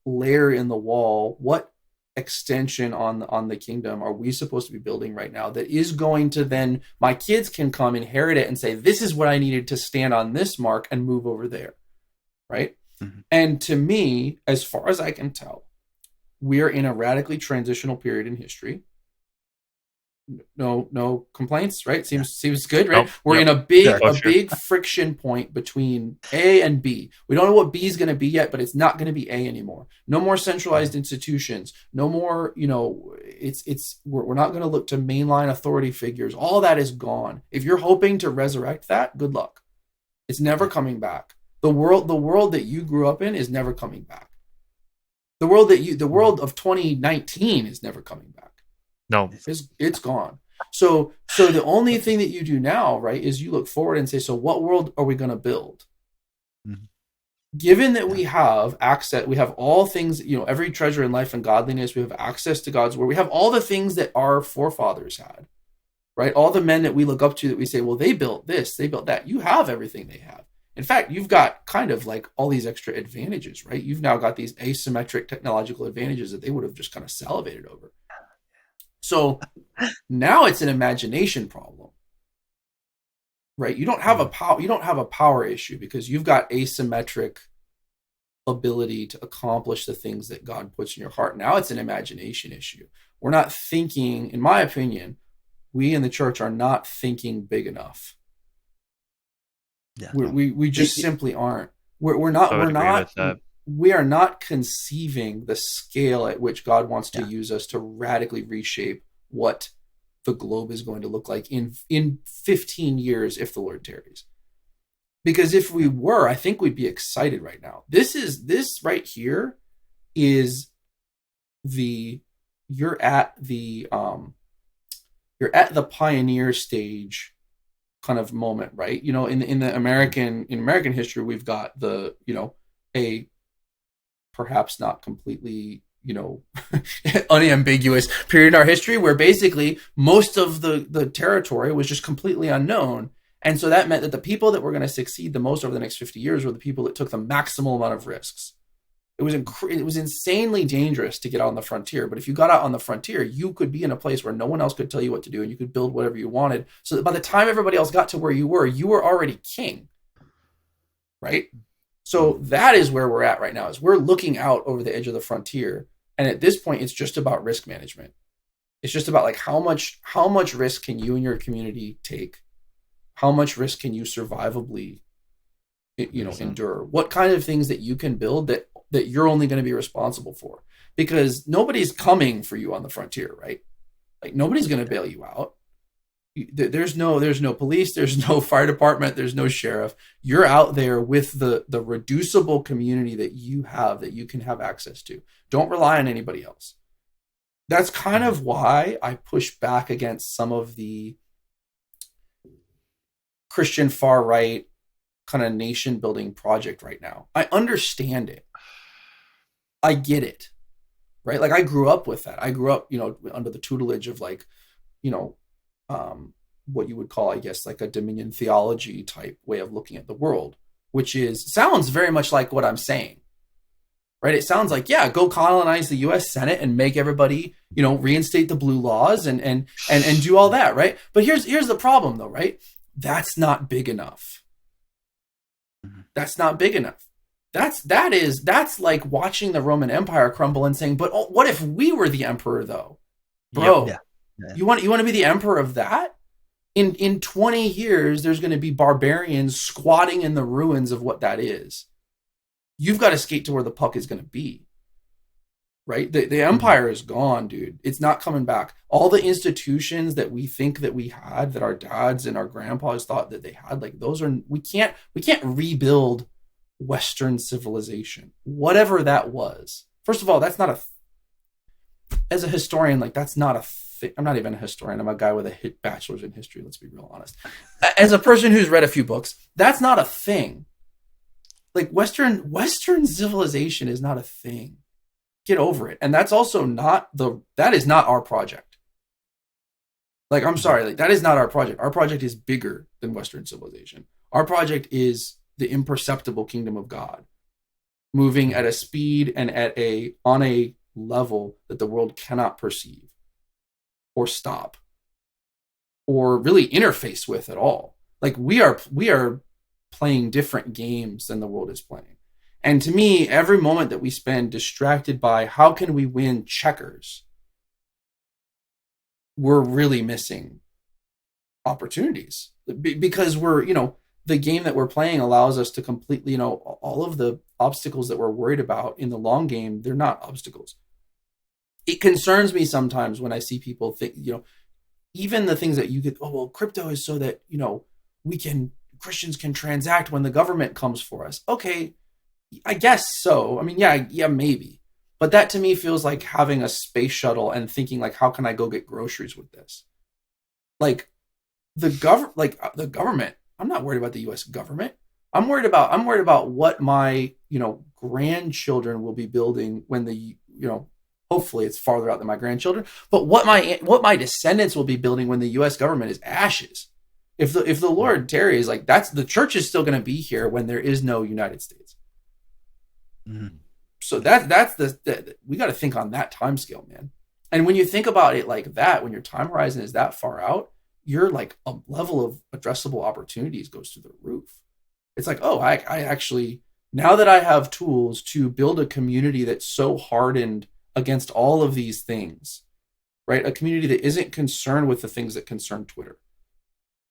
layer in the wall, what extension on the kingdom are we supposed to be building right now that is going to then, my kids can come inherit it and say, this is what I needed to stand on this mark and move over there, right? And to me, as far as I can tell, we are in a radically transitional period in history. no complaints, right? Seems good, right? Nope. We're Yep. in a Sure. big friction point between A and B. We don't know what B is going to be yet, but it's not going to be A anymore. No more centralized institutions. No more, we're not going to look to mainline authority figures. All that is gone. If you're hoping to resurrect that, good luck. It's never coming back. The world that you grew up in is never coming back. The world of 2019 is never coming back. No. It's gone. So the only thing that you do now, right, is you look forward and say, so what world are we going to build? Mm-hmm. Given that we have access, we have all things, every treasure in life and godliness, we have access to God's word. We have all the things that our forefathers had, right? All the men that we look up to that we say, well, they built this, they built that. You have everything they have. In fact, you've got kind of like all these extra advantages, right? You've now got these asymmetric technological advantages that they would have just kind of salivated over. So now it's an imagination problem, right? You don't have a power issue because you've got asymmetric ability to accomplish the things that God puts in your heart. Now it's an imagination issue. We're not thinking, in my opinion, we in the church are not thinking big enough. Yeah, we just simply aren't. We are not conceiving the scale at which God wants to use us to radically reshape what the globe is going to look like in 15 years if the Lord tarries. Because if we were, I think we'd be excited right now. This right here is you're at the pioneer stage kind of moment, right? In American history, we've got a perhaps not completely unambiguous period in our history where basically most of the territory was just completely unknown, and so that meant that the people that were going to succeed the most over the next 50 years were the people that took the maximal amount of risks. It was insanely dangerous to get out on the frontier, but if you got out on the frontier, you could be in a place where no one else could tell you what to do, and you could build whatever you wanted, so that by the time everybody else got to where you were already king, right? So that is where we're at right now, is we're looking out over the edge of the frontier, and at this point, it's just about risk management. It's just about like how much risk can you and your community take? How much risk can you survivably, endure? What kind of things that you can build that you're only going to be responsible for, because nobody's coming for you on the frontier, right? Like nobody's going to bail you out. There's no police, there's no fire department, there's no sheriff. You're out there with the reducible community that you have, that you can have access to. Don't rely on anybody else. That's kind of why I push back against some of the Christian far right kind of nation building project right now. I understand it. I get it, right? Like I grew up with that. I grew up, under the tutelage of like, what you would call, I guess, like a dominion theology type way of looking at the world, which sounds very much like what I'm saying, right? It sounds like, yeah, go colonize the U.S. Senate and make everybody, reinstate the blue laws and do all that, right? But here's the problem though, right? That's not big enough. That's not big enough. That's like watching the Roman Empire crumble and saying, but what if we were the emperor though? Bro, yeah. You want to be the emperor of that? In 20 years, there's going to be barbarians squatting in the ruins of what that is. You've got to skate to where the puck is going to be. Right? The empire is gone, dude. It's not coming back. All the institutions that we think that we had, that our dads and our grandpas thought that they had, like we can't rebuild Western civilization, whatever that was. First of all, that's not as a historian, like that's not a thing. I'm not even a historian. I'm a guy with a bachelor's in history. Let's be real honest. As a person who's read a few books, that's not a thing. Like Western civilization is not a thing. Get over it. And that's also that is not our project. Like, I'm sorry, like that is not our project. Our project is bigger than Western civilization. Our project is the imperceptible kingdom of God, moving at a speed and on a level that the world cannot perceive or stop or really interface with at all. Like we are playing different games than the world is playing. And to me, every moment that we spend distracted by how can we win checkers we're really missing opportunities because we're, the game that we're playing allows us to completely, all of the obstacles that we're worried about in the long game, they're not obstacles. It concerns me sometimes when I see people think, even the things that you get, oh, well, crypto is so that, Christians can transact when the government comes for us. Okay, I guess so. I mean, yeah, maybe. But that to me feels like having a space shuttle and thinking like, how can I go get groceries with this? Like the government, I'm not worried about the US government. I'm worried about what my, grandchildren will be building when the, hopefully it's farther out than my grandchildren, but what my descendants will be building when the US government is ashes. If the Lord tarries, like the church is still going to be here when there is no United States. Mm-hmm. So that's we got to think on that time scale, man. And when you think about it like that, when your time horizon is that far out, your like a level of addressable opportunities goes through the roof. It's like, oh, I actually, now that I have tools to build a community that's so hardened against all of these things, right? A community that isn't concerned with the things that concern Twitter.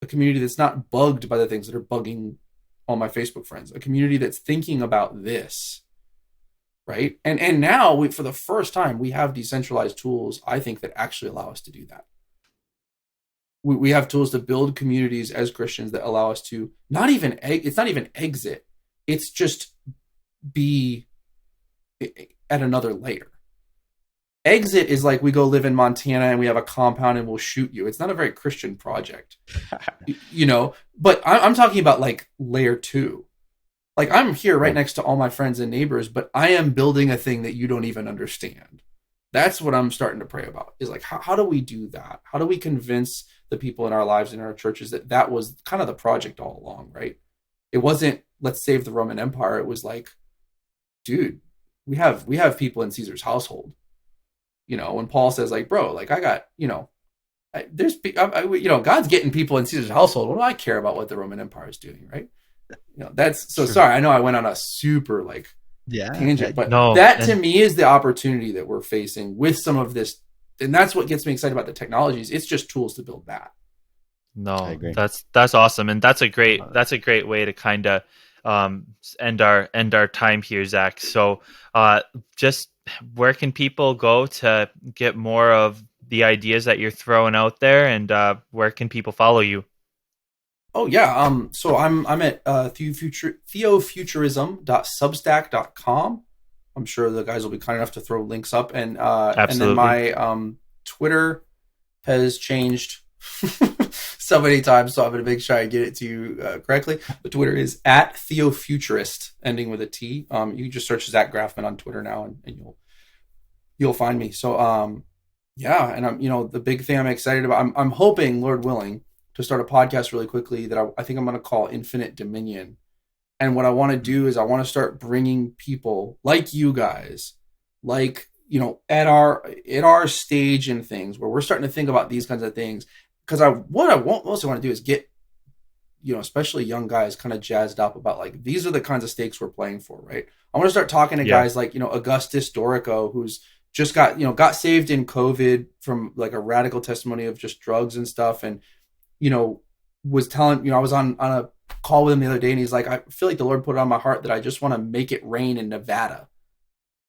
A community that's not bugged by the things that are bugging all my Facebook friends. A community that's thinking about this, right? And now for the first time, we have decentralized tools, I think, that actually allow us to do that. We have tools to build communities as Christians that allow us to it's not even exit. It's just be at another layer. Exit is like we go live in Montana and we have a compound and we'll shoot you. It's not a very Christian project, but I'm talking about like layer 2. Like I'm here right next to all my friends and neighbors, but I am building a thing that you don't even understand. That's what I'm starting to pray about, is like, how do we do that? How do we convince the people in our lives, in our churches, that was kind of the project all along, right? It wasn't, let's save the Roman Empire. It was like, dude, we have people in Caesar's household. When Paul says like, bro, like I got, God's getting people in Caesar's household. What do I care about what the Roman Empire is doing, right? That's so. True. Sorry, I know I went on a super tangent, but to me is the opportunity that we're facing with some of this, and that's what gets me excited about the technologies. It's just tools to build that. No, that's awesome, and that's a great way to kind of end our time here, Zach. So, just where can people go to get more of the ideas that you're throwing out there, and where can people follow you? Oh yeah, so I'm at theofuturism.substack.com. I'm sure the guys will be kind enough to throw links up, and then my Twitter has changed so many times, so I'm going to make sure I get it to you correctly. The Twitter is at Theofuturist, ending with a T. You can just search Zack Grafman on Twitter now, and you'll find me. So and I'm the big thing I'm excited about. I'm hoping, Lord willing, to start a podcast really quickly that I think I'm going to call Infinite Dominion. And what I want to do is I want to start bringing people like you guys, like, at our stage in things where we're starting to think about these kinds of things. Because what I mostly want to do is get, especially young guys kind of jazzed up about like, these are the kinds of stakes we're playing for, right? I want to start talking to guys like, Augustus Dorico, who's just got saved in COVID from like a radical testimony of just drugs and stuff. And, was telling, I was on a call with him the other day, and he's like, I feel like the Lord put it on my heart that I just want to make it rain in Nevada.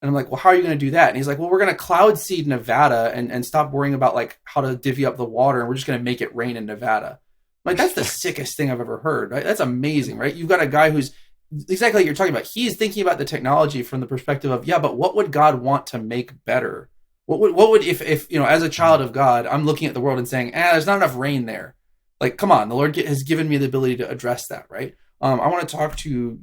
And I'm like, well, how are you going to do that? And he's like, well, we're going to cloud seed Nevada and stop worrying about like how to divvy up the water. And we're just going to make it rain in Nevada. I'm like, that's the sickest thing I've ever heard, right? That's amazing, right? You've got a guy who's exactly like you're talking about. He's thinking about the technology from the perspective of, but what would God want to make better? What would, if as a child of God, I'm looking at the world and saying, there's not enough rain there. Like, come on, the Lord has given me the ability to address that, right? I want to talk to,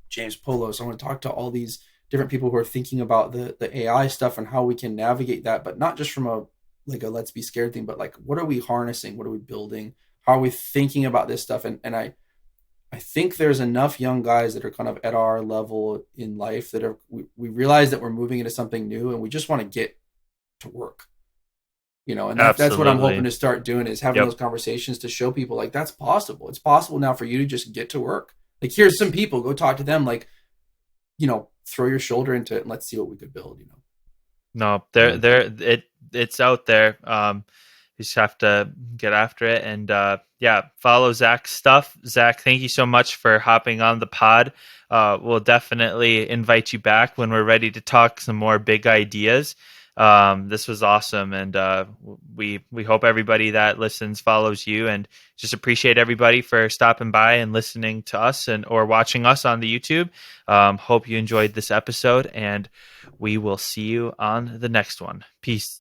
James Polos. I want to talk to all these different people who are thinking about the AI stuff and how we can navigate that, but not just from a let's be scared thing, but like, what are we harnessing? What are we building? How are we thinking about this stuff? And I think there's enough young guys that are kind of at our level in life that we realize that we're moving into something new, and we just want to get to work. And that's what I'm hoping to start doing, is having those conversations to show people like, that's possible. It's possible now for you to just get to work. Like, here's some people, go talk to them, like, throw your shoulder into it and let's see what we could build, No, it's out there. You just have to get after it. And yeah, follow Zach's stuff. Zach, thank you so much for hopping on the pod. We'll definitely invite you back when we're ready to talk some more big ideas. This was awesome, and we hope everybody that listens follows you, and just appreciate everybody for stopping by and listening to us and or watching us on the YouTube. Hope you enjoyed this episode, and we will see you on the next one. Peace.